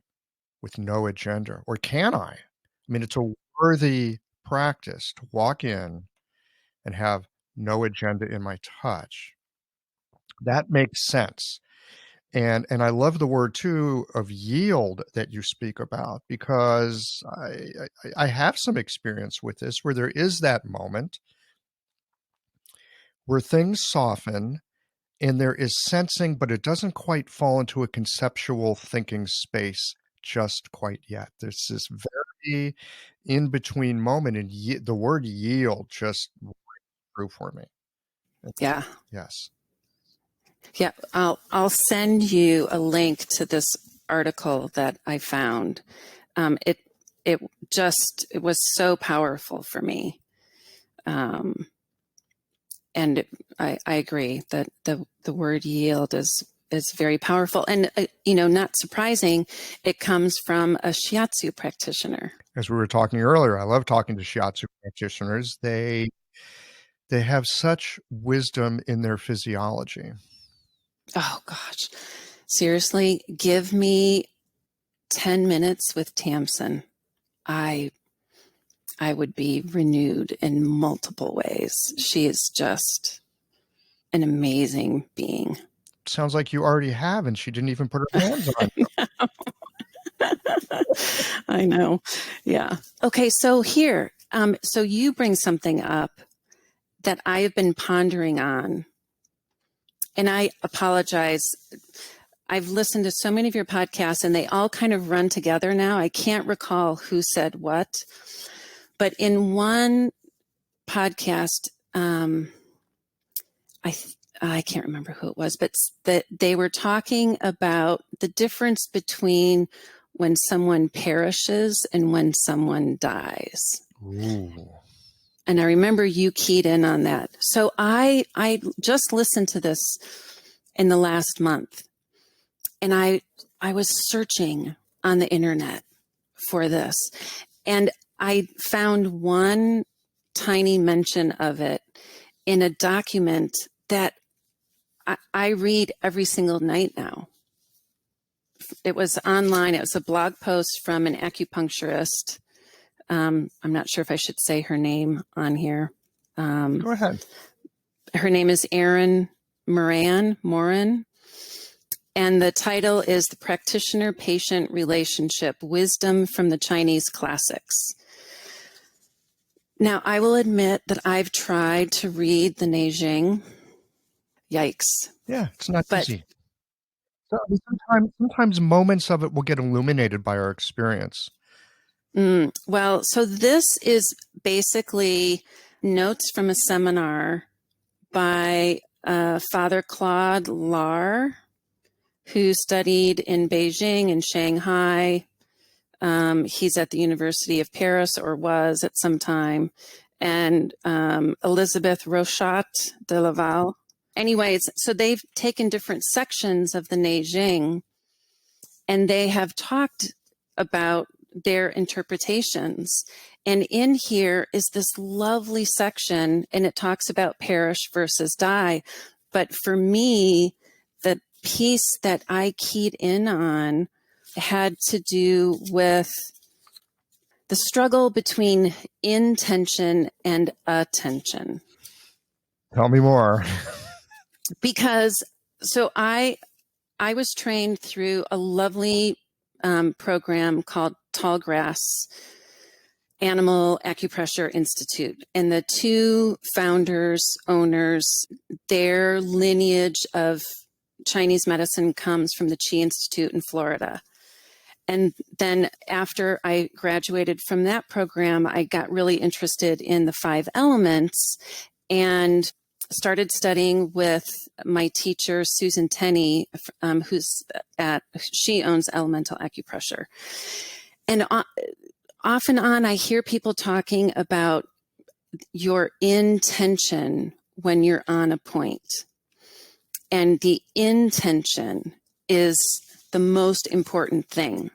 with no agenda. Or can I? I mean, it's a worthy practice to walk in and have no agenda in my touch. That makes sense. And I love the word too of yield that you speak about, because I have some experience with this where there is that moment where things soften and there is sensing, but it doesn't quite fall into a conceptual thinking space just quite yet. There's this very in between moment, and the word yield just grew for me. Yeah. Yes. Yeah. I'll send you a link to this article that I found. It was so powerful for me. And I agree that the word yield is very powerful, and not surprising, it comes from a shiatsu practitioner. As we were talking earlier, I love talking to shiatsu practitioners. They have such wisdom in their physiology. Oh gosh, seriously, give me 10 minutes with Tamsin, I would be renewed in multiple ways. She is just an amazing being. Sounds like you already have, and she didn't even put her hands on you. I know. Yeah. Okay. So here, so you bring something up that I have been pondering on, and I apologize. I've listened to so many of your podcasts and they all kind of run together now. I can't recall who said what, but in one podcast, I can't remember who it was, but that they were talking about the difference between when someone perishes and when someone dies. Ooh. And I remember you keyed in on that. So I just listened to this in the last month, and I was searching on the internet for this, and I found one tiny mention of it in a document that I read every single night now. It was online. It was a blog post from an acupuncturist. I'm not sure if I should say her name on here. Go ahead. Her name is Erin Moran. And the title is The Practitioner-Patient Relationship, Wisdom from the Chinese Classics. Now, I will admit that I've tried to read the Neijing. Yikes. Yeah, it's not easy. So sometimes moments of it will get illuminated by our experience. Well, so this is basically notes from a seminar by Father Claude Lar, who studied in Beijing and Shanghai. He's at the University of Paris, or was at some time, and Elizabeth Rochat de Laval. Anyways, so they've taken different sections of the Neijing, and they have talked about their interpretations. And in here is this lovely section, and it talks about perish versus die. But for me, the piece that I keyed in on had to do with the struggle between intention and attention. Tell me more. Because so I was trained through a lovely program called Tallgrass Animal Acupressure Institute. And the two founders, owners, their lineage of Chinese medicine comes from the Qi Institute in Florida. And then after I graduated from that program, I got really interested in the 5 elements and started studying with my teacher, Susan Tenney, she owns Elemental Acupressure. And off and on, I hear people talking about your intention when you're on a point. And the intention is the most important thing.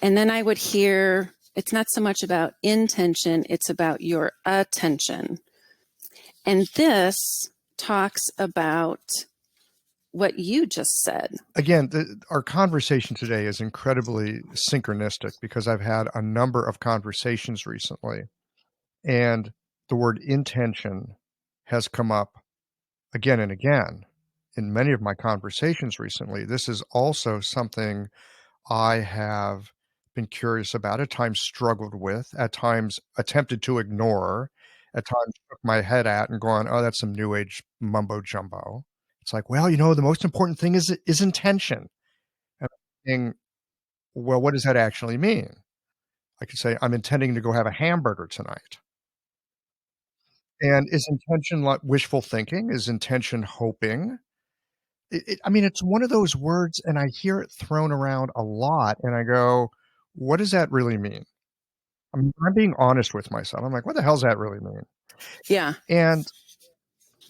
And then I would hear, it's not so much about intention, it's about your attention. And this talks about what you just said. Again, our conversation today is incredibly synchronistic because I've had a number of conversations recently, and the word intention has come up again and again in many of my conversations recently. This is also something I have been curious about, at times struggled with, at times attempted to ignore, at times shook my head at and gone, oh, that's some new age mumbo jumbo. It's like, well, the most important thing is intention. And I'm thinking, well, what does that actually mean? I could say, I'm intending to go have a hamburger tonight. And is intention like wishful thinking? Is intention hoping? It's one of those words, and I hear it thrown around a lot, and I go, what does that really mean? I'm being honest with myself. I'm like, what the hell does that really mean? Yeah. And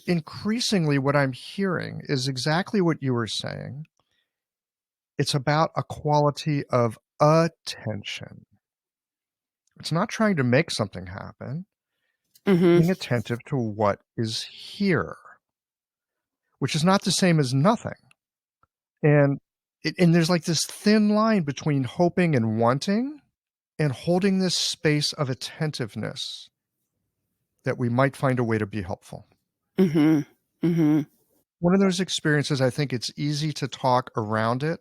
increasingly what I'm hearing is exactly what you were saying. It's about a quality of attention. It's not trying to make something happen. Being attentive to what is here, which is not the same as nothing. And And there's like this thin line between hoping and wanting and holding this space of attentiveness that we might find a way to be helpful. Mm-hmm. Mm-hmm. One of those experiences, I think it's easy to talk around it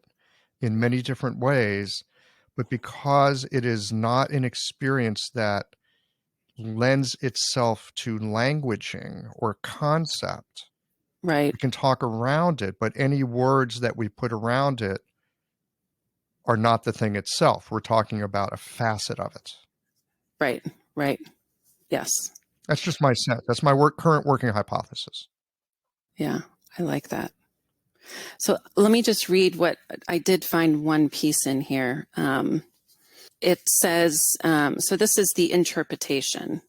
in many different ways, but because it is not an experience that lends itself to languaging or concept, Right. we can talk around it, but any words that we put around it are not the thing itself. We're talking about a facet of it. Right. Right. Yes. That's just my sense. That's my current working hypothesis. Yeah. I like that. So let me just read what I did find one piece in here. It says, so this is the interpretation.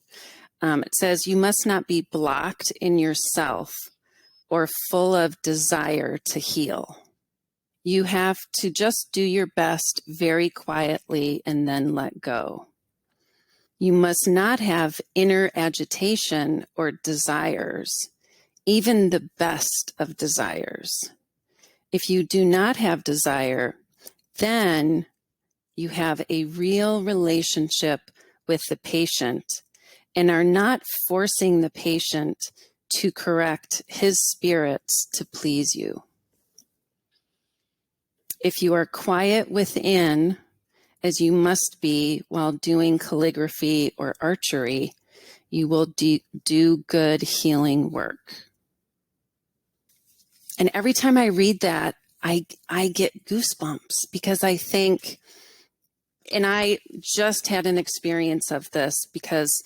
It says, you must not be blocked in yourself or full of desire to heal. You have to just do your best very quietly and then let go. You must not have inner agitation or desires, even the best of desires. If you do not have desire, then you have a real relationship with the patient and are not forcing the patient to correct his spirits to please you. If you are quiet within, as you must be while doing calligraphy or archery, you will do good healing work. And every time I read that, I get goosebumps because I think, and I just had an experience of this because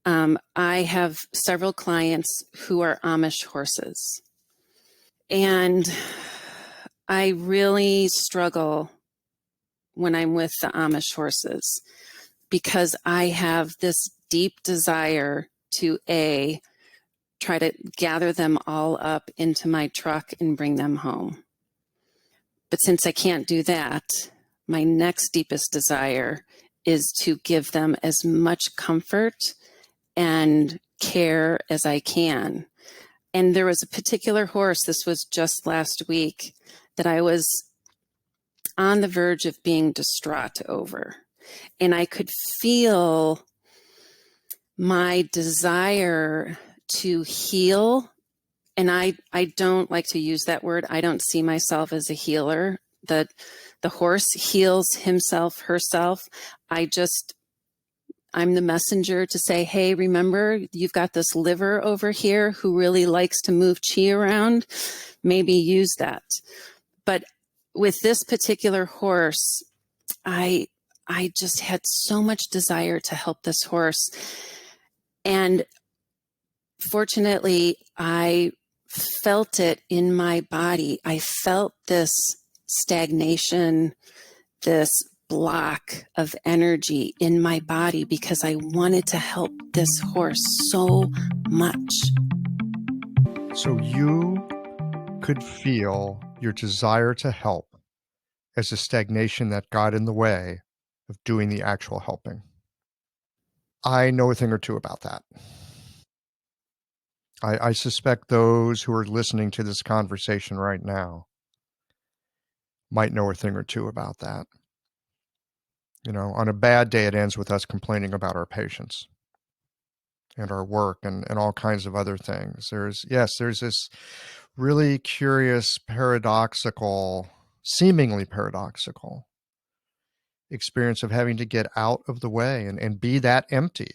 I have several clients who are Amish horses. And I really struggle when I'm with the Amish horses because I have this deep desire to try to gather them all up into my truck and bring them home. But since I can't do that, my next deepest desire is to give them as much comfort and care as I can. And there was a particular horse, this was just last week, that I was on the verge of being distraught over. And I could feel my desire to heal. And I don't like to use that word. I don't see myself as a healer. The horse heals himself, herself. I'm the messenger to say, hey, remember, you've got this liver over here who really likes to move chi around. Maybe use that. But with this particular horse, I just had so much desire to help this horse. And fortunately, I felt it in my body. I felt this stagnation, this block of energy in my body because I wanted to help this horse so much. So you could feel your desire to help as a stagnation that got in the way of doing the actual helping. I know a thing or two about that. I suspect those who are listening to this conversation right now might know a thing or two about that. You know, on a bad day, it ends with us complaining about our patients and our work and all kinds of other things. There's this really curious, seemingly paradoxical experience of having to get out of the way and be that empty.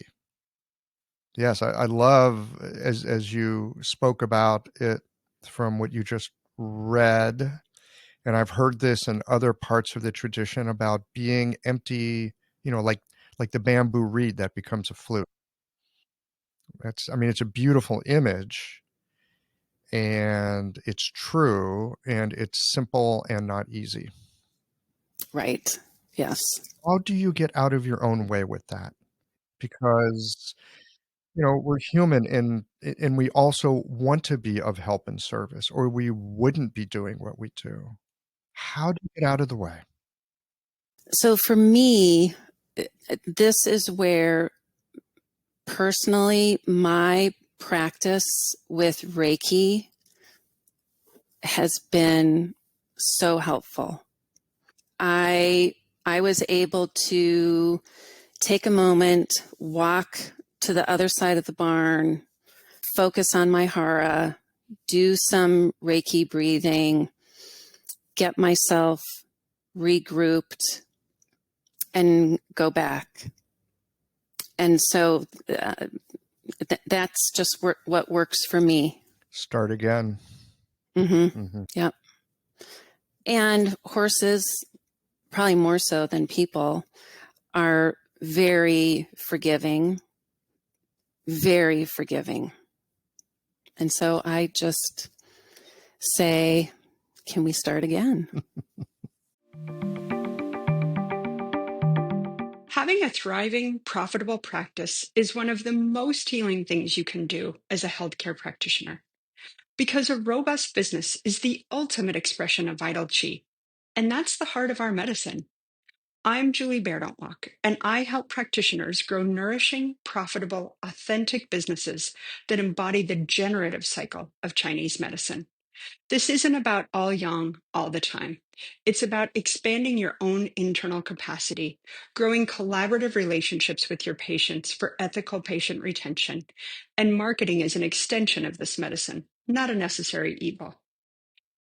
Yes, I love, as you spoke about it from what you just read, and I've heard this in other parts of the tradition about being empty, you know, like the bamboo reed that becomes a flute. It's a beautiful image, and it's true, and it's simple and not easy. Right. Yes. How do you get out of your own way with that? Because, you know, we're human and we also want to be of help and service, or we wouldn't be doing what we do. How do you get out of the way? So for me, this is where personally my practice with Reiki has been so helpful. I was able to take a moment, walk to the other side of the barn, focus on my hara, do some Reiki breathing, get myself regrouped, and go back. And so that's just what works for me. Start again. Yep. And horses, probably more so than people, are very forgiving. Very forgiving. And so I just say, can we start again? Having a thriving, profitable practice is one of the most healing things you can do as a healthcare practitioner, because a robust business is the ultimate expression of vital chi, and that's the heart of our medicine. I'm Julie Bairdontlock, and I help practitioners grow nourishing, profitable, authentic businesses that embody the generative cycle of Chinese medicine. This isn't about all yang all the time. It's about expanding your own internal capacity, growing collaborative relationships with your patients for ethical patient retention, and marketing as an extension of this medicine, not a necessary evil.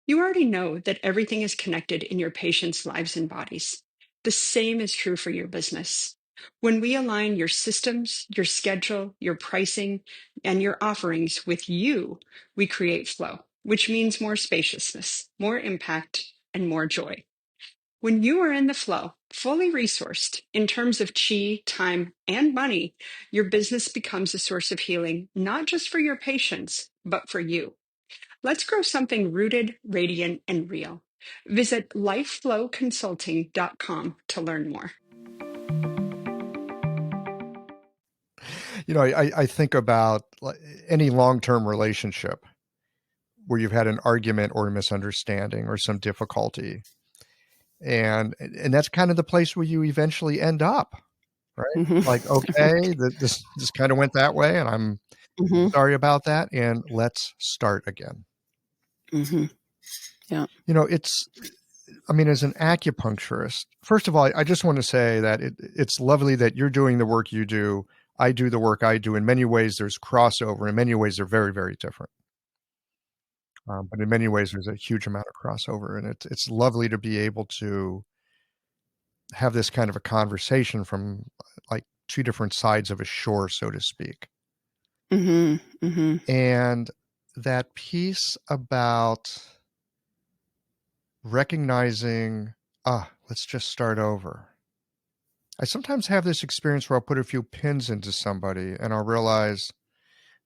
You already know that everything is connected in your patients' lives and bodies. The same is true for your business. When we align your systems, your schedule, your pricing, and your offerings with you, we create flow, which means more spaciousness, more impact, and more joy. When you are in the flow, fully resourced in terms of chi, time, and money, your business becomes a source of healing, not just for your patients, but for you. Let's grow something rooted, radiant, and real. Visit lifeflowconsulting.com to learn more. I think about any long-term relationship where you've had an argument or a misunderstanding or some difficulty. And that's kind of the place where you eventually end up, right? Like, okay, this kind of went that way, and I'm sorry about that, and let's start again. Yeah. As an acupuncturist, first of all, I just want to say that it's lovely that you're doing the work you do. I do the work I do. In many ways, there's crossover. In many ways, they're very, very different. But in many ways, there's a huge amount of crossover. And it's lovely to be able to have this kind of a conversation from like two different sides of a shore, so to speak. And that piece about recognizing, let's just start over. I sometimes have this experience where I'll put a few pins into somebody and I'll realize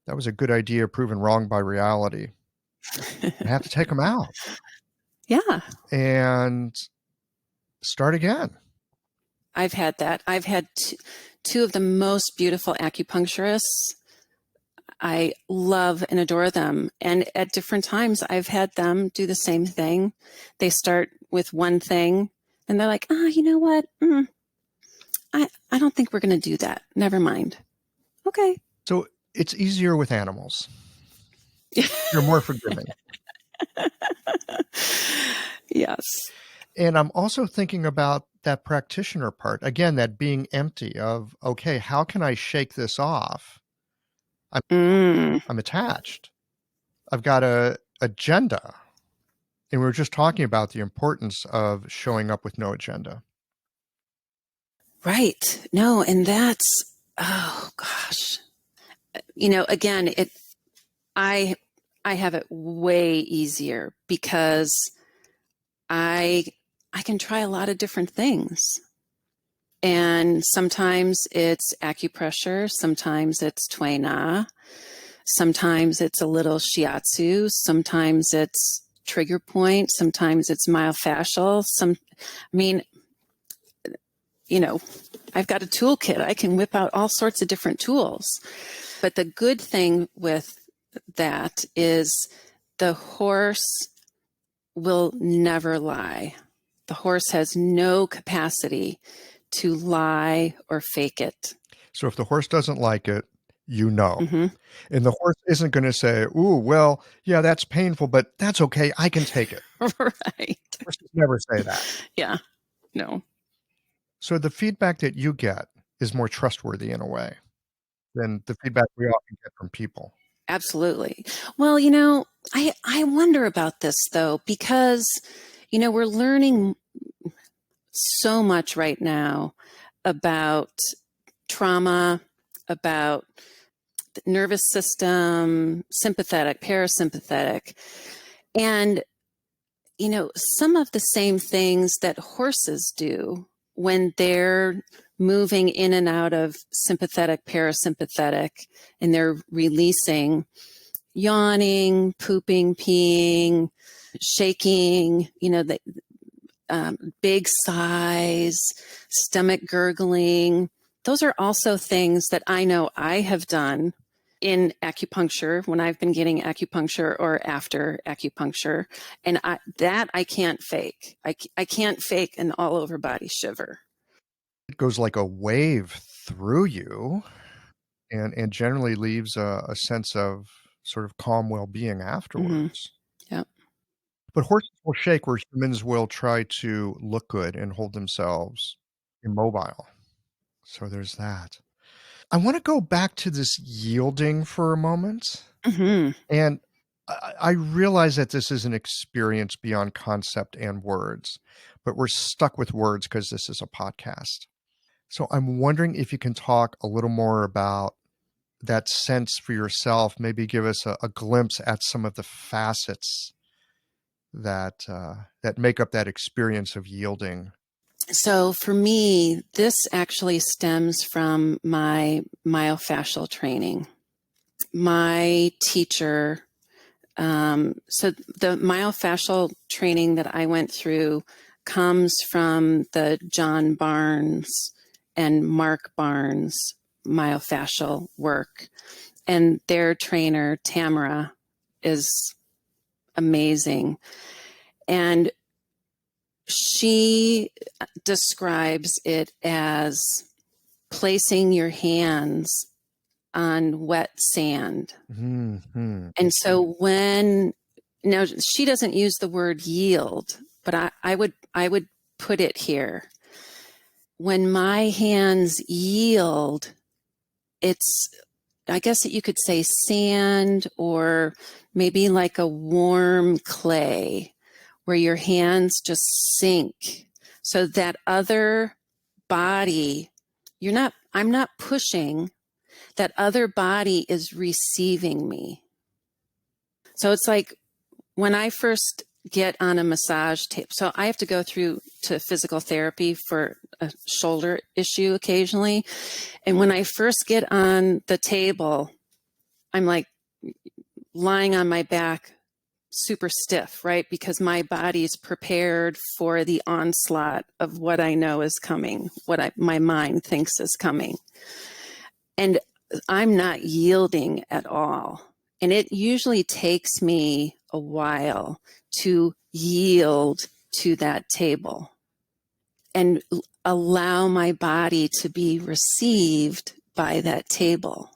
that was a good idea proven wrong by reality. I have to take them out. Yeah. And start again. I've had that. I've had two of the most beautiful acupuncturists. I love and adore them. And at different times, I've had them do the same thing. They start with one thing and they're like, you know what? I don't think we're going to do that. Never mind. Okay. So it's easier with animals. You're more forgiving. Yes. And I'm also thinking about that practitioner part. Again, that being empty of, okay, how can I shake this off? I'm attached. I've got a agenda. And we were just talking about the importance of showing up with no agenda. Right. No, and that's, oh gosh. Again, I have it way easier because I can try a lot of different things. And sometimes it's acupressure, sometimes it's Tui Na, sometimes it's a little shiatsu, sometimes it's trigger point, sometimes it's myofascial. I've got a toolkit. I can whip out all sorts of different tools. But the good thing with that is the horse will never lie. The horse has no capacity to lie or fake it. So if the horse doesn't like it, you know. Hmm. And the horse isn't going to say, ooh, well, yeah, that's painful, but that's okay. I can take it. Right. Horses never say that. Yeah. No. So the feedback that you get is more trustworthy in a way than the feedback we often get from people. Absolutely. Well, I wonder about this though, because, we're learning so much right now about trauma, about the nervous system, sympathetic, parasympathetic, and, some of the same things that horses do when they're moving in and out of sympathetic, parasympathetic, and they're releasing yawning, pooping, peeing, shaking, the big sighs, stomach gurgling. Those are also things that I know I have done in acupuncture when I've been getting acupuncture or after acupuncture. And I can't fake. I can't fake an all over body shiver. It goes like a wave through you and generally leaves a sense of sort of calm well-being afterwards. Yep. But horses will shake where humans will try to look good and hold themselves immobile. So there's that. I want to go back to this yielding for a moment. Hmm. And I realize that this is an experience beyond concept and words, but we're stuck with words because this is a podcast. So I'm wondering if you can talk a little more about that sense for yourself, maybe give us a glimpse at some of the facets that that make up that experience of yielding. So for me, this actually stems from my myofascial training. My teacher, so the myofascial training that I went through comes from the John Barnes and Mark Barnes myofascial work. And their trainer, Tamara, is amazing. And she describes it as placing your hands on wet sand. Mm-hmm. And so now she doesn't use the word yield, but I would put it here. When my hands yield, it's, I guess you could say sand or maybe like a warm clay where your hands just sink. So that other body, I'm not pushing, that other body is receiving me. So it's like when I first get on a massage tape, so I have to go through to physical therapy for a shoulder issue occasionally. And when I first get on the table, I'm like lying on my back, super stiff, right? Because my body's prepared for the onslaught of what I know is coming, my mind thinks is coming. And I'm not yielding at all. And it usually takes me a while to yield to that table and allow my body to be received by that table.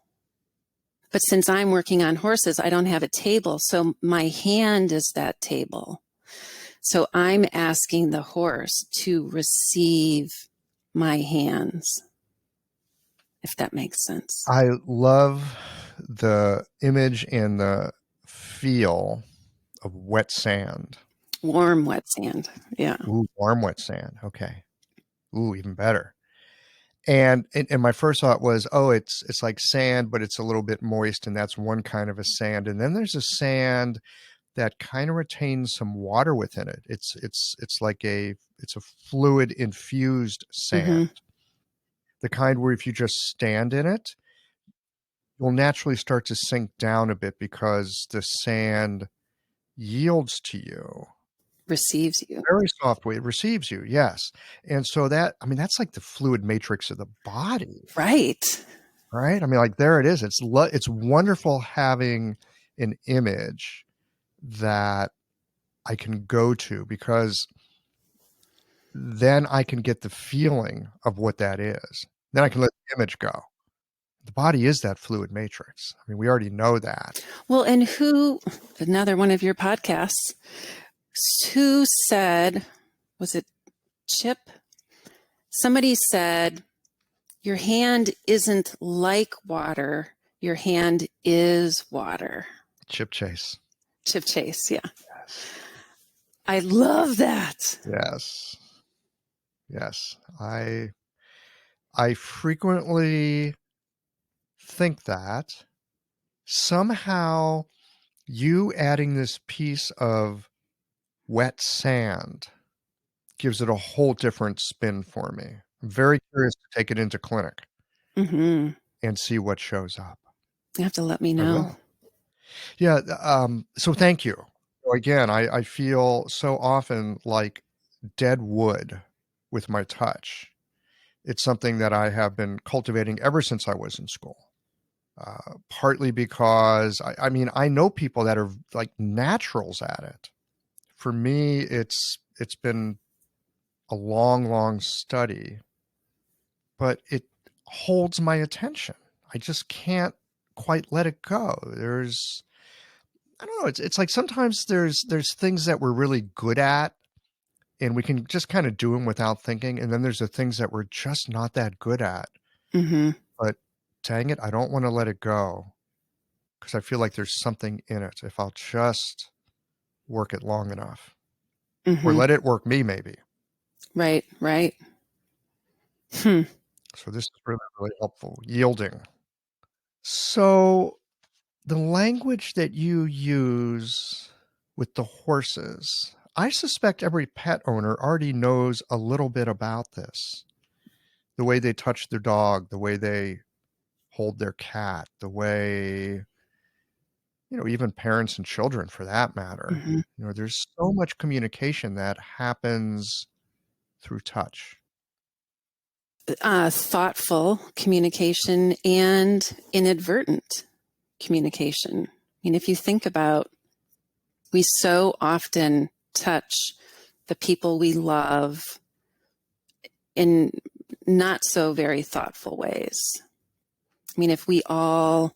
But since I'm working on horses, I don't have a table. So my hand is that table. So I'm asking the horse to receive my hands, if that makes sense. I love the image and the feel of wet sand. Warm, wet sand. Yeah. Ooh, warm wet sand. Okay. Ooh, even better. And my first thought was, oh, it's like sand, but it's a little bit moist, and that's one kind of a sand. And then there's a sand that kind of retains some water within it. It's like it's a fluid infused sand. Mm-hmm. The kind where if you just stand in it, you'll naturally start to sink down a bit because the sand yields to you. Receives you. Very soft way. It receives you, yes. And so that's like the fluid matrix of the body. Right. Right? I mean, like there it is. It's wonderful having an image that I can go to because then I can get the feeling of what that is. Then I can let the image go. The body is that fluid matrix. I mean, we already know that. Well, and another one of your podcasts, who said, was it Chip? Somebody said, your hand isn't like water. Your hand is water. Chip Chase. Chip Chase, yeah. I love that. Yes. Yes. I frequently think that somehow you adding this piece of wet sand gives it a whole different spin for me. I'm very curious to take it into clinic and see what shows up. You have to let me I know. will. Yeah. So thank you. Again, I feel so often like dead wood with my touch. It's something that I have been cultivating ever since I was in school. Partly because, I mean, I know people that are like naturals at it. For me, it's been a long, long study, but it holds my attention. I just can't quite let it go. I don't know. It's like sometimes there's things that we're really good at and we can just kind of do them without thinking. And then there's the things that we're just not that good at. But dang it, I don't want to let it go because I feel like there's something in it if I'll just work it long enough or let it work me maybe. Right. So this is really, really helpful. Yielding. So the language that you use with the horses, I suspect every pet owner already knows a little bit about this. The way they touch their dog, the way they hold their cat, the way, even parents and children for that matter. There's so much communication that happens through touch. Thoughtful communication and inadvertent communication. I mean, if you think about, we so often touch the people we love in not so very thoughtful ways. I mean, if we all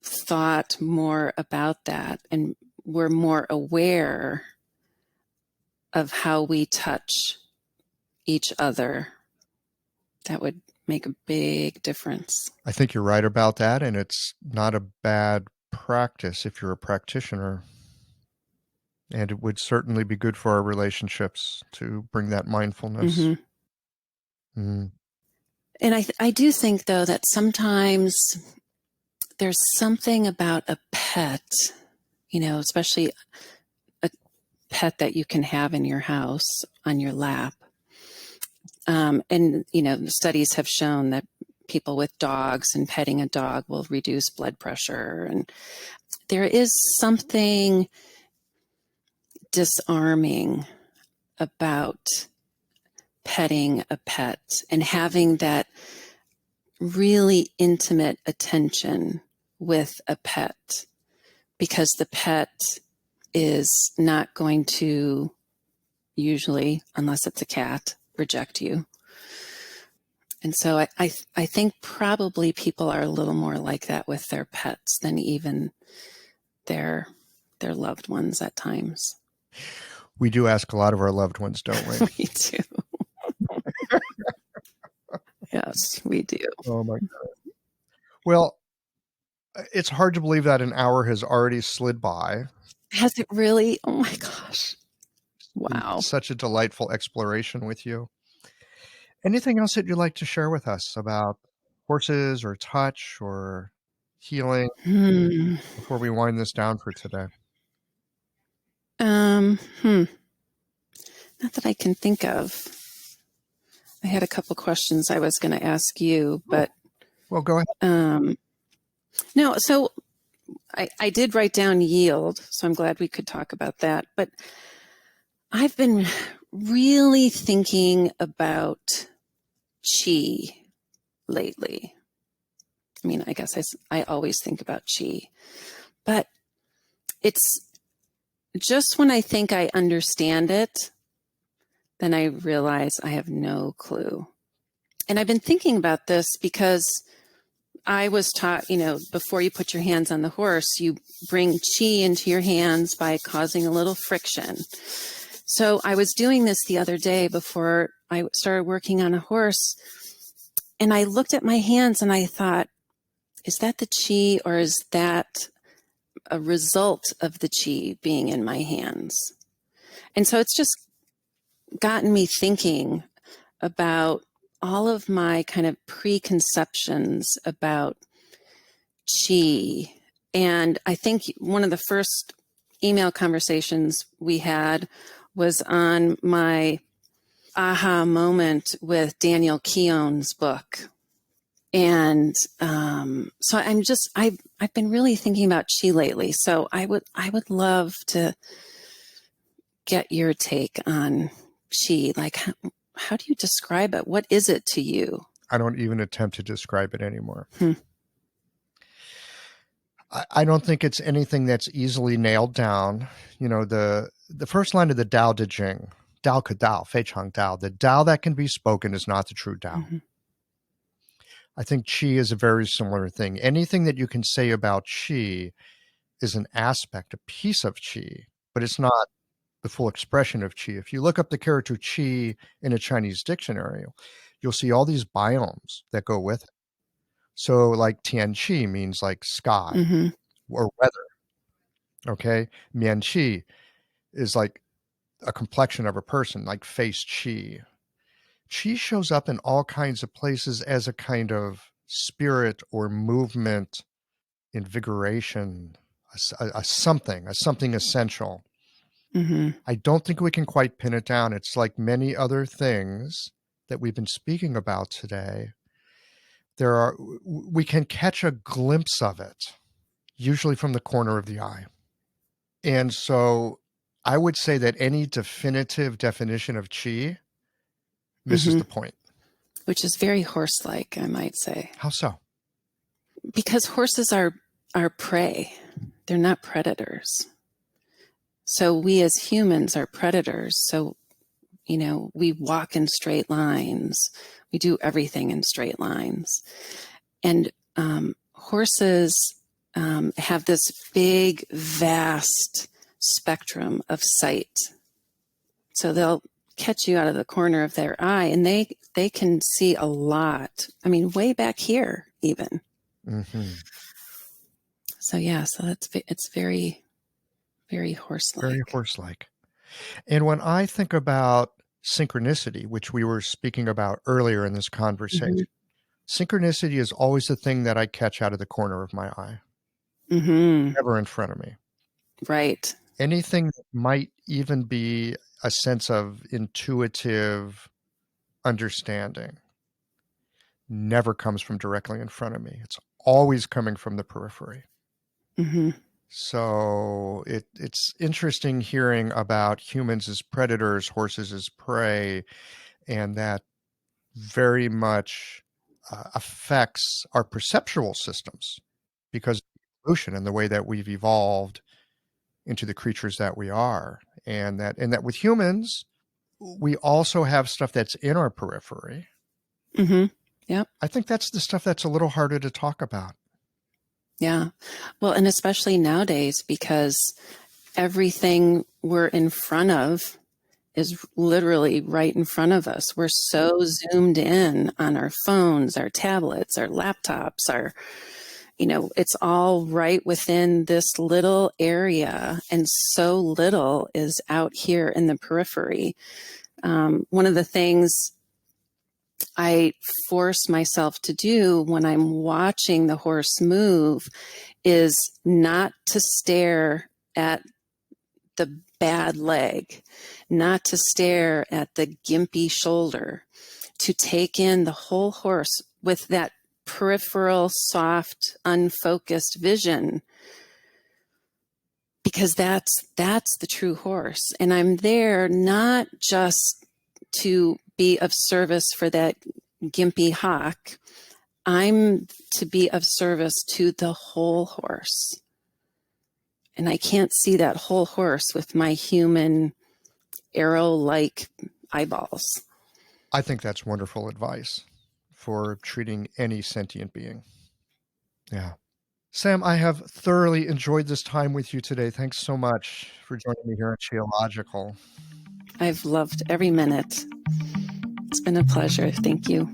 thought more about that and were more aware of how we touch each other, that would make a big difference. I think you're right about that, and it's not a bad practice if you're a practitioner. And it would certainly be good for our relationships to bring that mindfulness. And I do think, though, that sometimes there's something about a pet, especially a pet that you can have in your house on your lap. And studies have shown that people with dogs and petting a dog will reduce blood pressure. And there is something disarming about petting a pet and having that really intimate attention with a pet, because the pet is not going to, usually, unless it's a cat, reject you. And so I think probably people are a little more like that with their pets than even their loved ones at times. We do ask a lot of our loved ones, don't we? We do. Yes, we do. Oh my God. Well, it's hard to believe that an hour has already slid by. Has it really? Oh my gosh. Wow. Such a delightful exploration with you. Anything else that you'd like to share with us about horses or touch or healing before we wind this down for today? Not that I can think of. I had a couple questions I was going to ask you, but well, go ahead. No, so I did write down yield, so I'm glad we could talk about that. But I've been really thinking about chi lately. I mean, I guess I always think about chi, but it's just when I think I understand it, then I realize I have no clue. And I've been thinking about this because I was taught, before you put your hands on the horse, you bring chi into your hands by causing a little friction. So I was doing this the other day before I started working on a horse, and I looked at my hands and I thought, is that the chi, or is that a result of the chi being in my hands? And so it's just gotten me thinking about all of my kind of preconceptions about chi. And I think one of the first email conversations we had was on my aha moment with Daniel Keown's book. And so I've been really thinking about chi lately. So I would love to get your take on chi. Like, how do you describe it? What is it to you? I don't even attempt to describe it anymore. I don't think it's anything that's easily nailed down. The first line of the Tao Te Ching, Dao ke Dao, Fei Chang Dao, the Tao that can be spoken is not the true Tao. Mm-hmm. I think chi is a very similar thing. Anything that you can say about chi is an aspect, a piece of chi, but it's not the full expression of chi. If you look up the character chi in a Chinese dictionary, you'll see all these biomes that go with it. So like Tian Chi means like sky Mm-hmm. or weather. Okay. Mian Chi is like a complexion of a person, like face chi. Chi shows up in all kinds of places as a kind of spirit or movement, invigoration, a something essential. Mm-hmm. I don't think we can quite pin it down. It's like many other things that we've been speaking about today. We can catch a glimpse of it, usually from the corner of the eye. And so I would say that any definitive definition of chi misses Mm-hmm. the point. Which is very horse-like, I might say. How so? Because horses are prey. They're not predators. So we as humans are predators. So, we walk in straight lines. We do everything in straight lines. And horses have this big, vast spectrum of sight. So they'll catch you out of the corner of their eye, and they can see a lot. I mean, way back here, even. Mm-hmm. So it's very, very horse-like. Very horse-like. And when I think about synchronicity, which we were speaking about earlier in this conversation, Mm-hmm. synchronicity is always the thing that I catch out of the corner of my eye. Mm-hmm. Never in front of me. Right. Anything that might even be a sense of intuitive understanding never comes from directly in front of me. It's always coming from the periphery. Mm-hmm. So it's interesting hearing about humans as predators, horses as prey, and that very much affects our perceptual systems because of evolution and the way that we've evolved into the creatures that we are. And that with humans, we also have stuff that's in our periphery. Mm-hmm. Yep. I think that's the stuff that's a little harder to talk about. Yeah. Well, and especially nowadays, because everything we're in front of is literally right in front of us. We're so zoomed in on our phones, our tablets, our laptops, it's all right within this little area, and so little is out here in the periphery. One of the things I force myself to do when I'm watching the horse move is not to stare at the bad leg, not to stare at the gimpy shoulder, to take in the whole horse with that peripheral, soft, unfocused vision, because that's the true horse. And I'm there not just to be of service for that gimpy hock. I'm to be of service to the whole horse. And I can't see that whole horse with my human arrow-like eyeballs. I think that's wonderful advice for treating any sentient being. Yeah. Sam, I have thoroughly enjoyed this time with you today. Thanks so much for joining me here at Geological. I've loved every minute. It's been a pleasure. Thank you.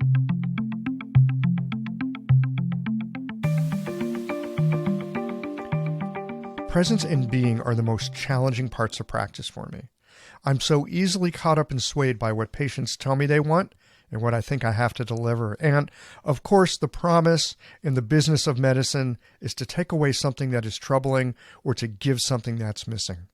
Presence and being are the most challenging parts of practice for me. I'm so easily caught up and swayed by what patients tell me they want and what I think I have to deliver. And, of course, the promise in the business of medicine is to take away something that is troubling or to give something that's missing.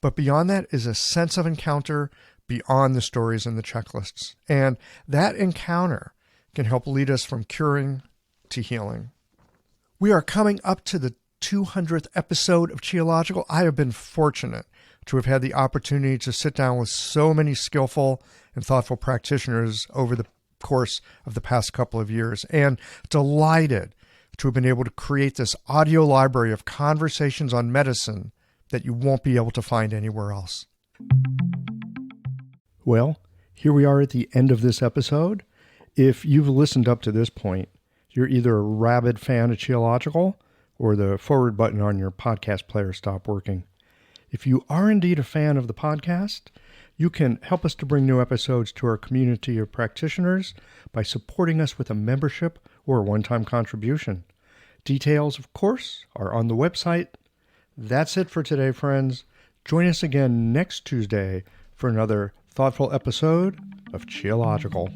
But beyond that is a sense of encounter beyond the stories and the checklists. And that encounter can help lead us from curing to healing. We are coming up to the 200th episode of Geological. I have been fortunate to have had the opportunity to sit down with so many skillful and thoughtful practitioners over the course of the past couple of years, and delighted to have been able to create this audio library of conversations on medicine that you won't be able to find anywhere else. Well, here we are at the end of this episode. If you've listened up to this point, you're either a rabid fan of Geological or the forward button on your podcast player stopped working. If you are indeed a fan of the podcast, you can help us to bring new episodes to our community of practitioners by supporting us with a membership or a one-time contribution. Details, of course, are on the website. That's it for today, friends. Join us again next Tuesday for another thoughtful episode of Geological.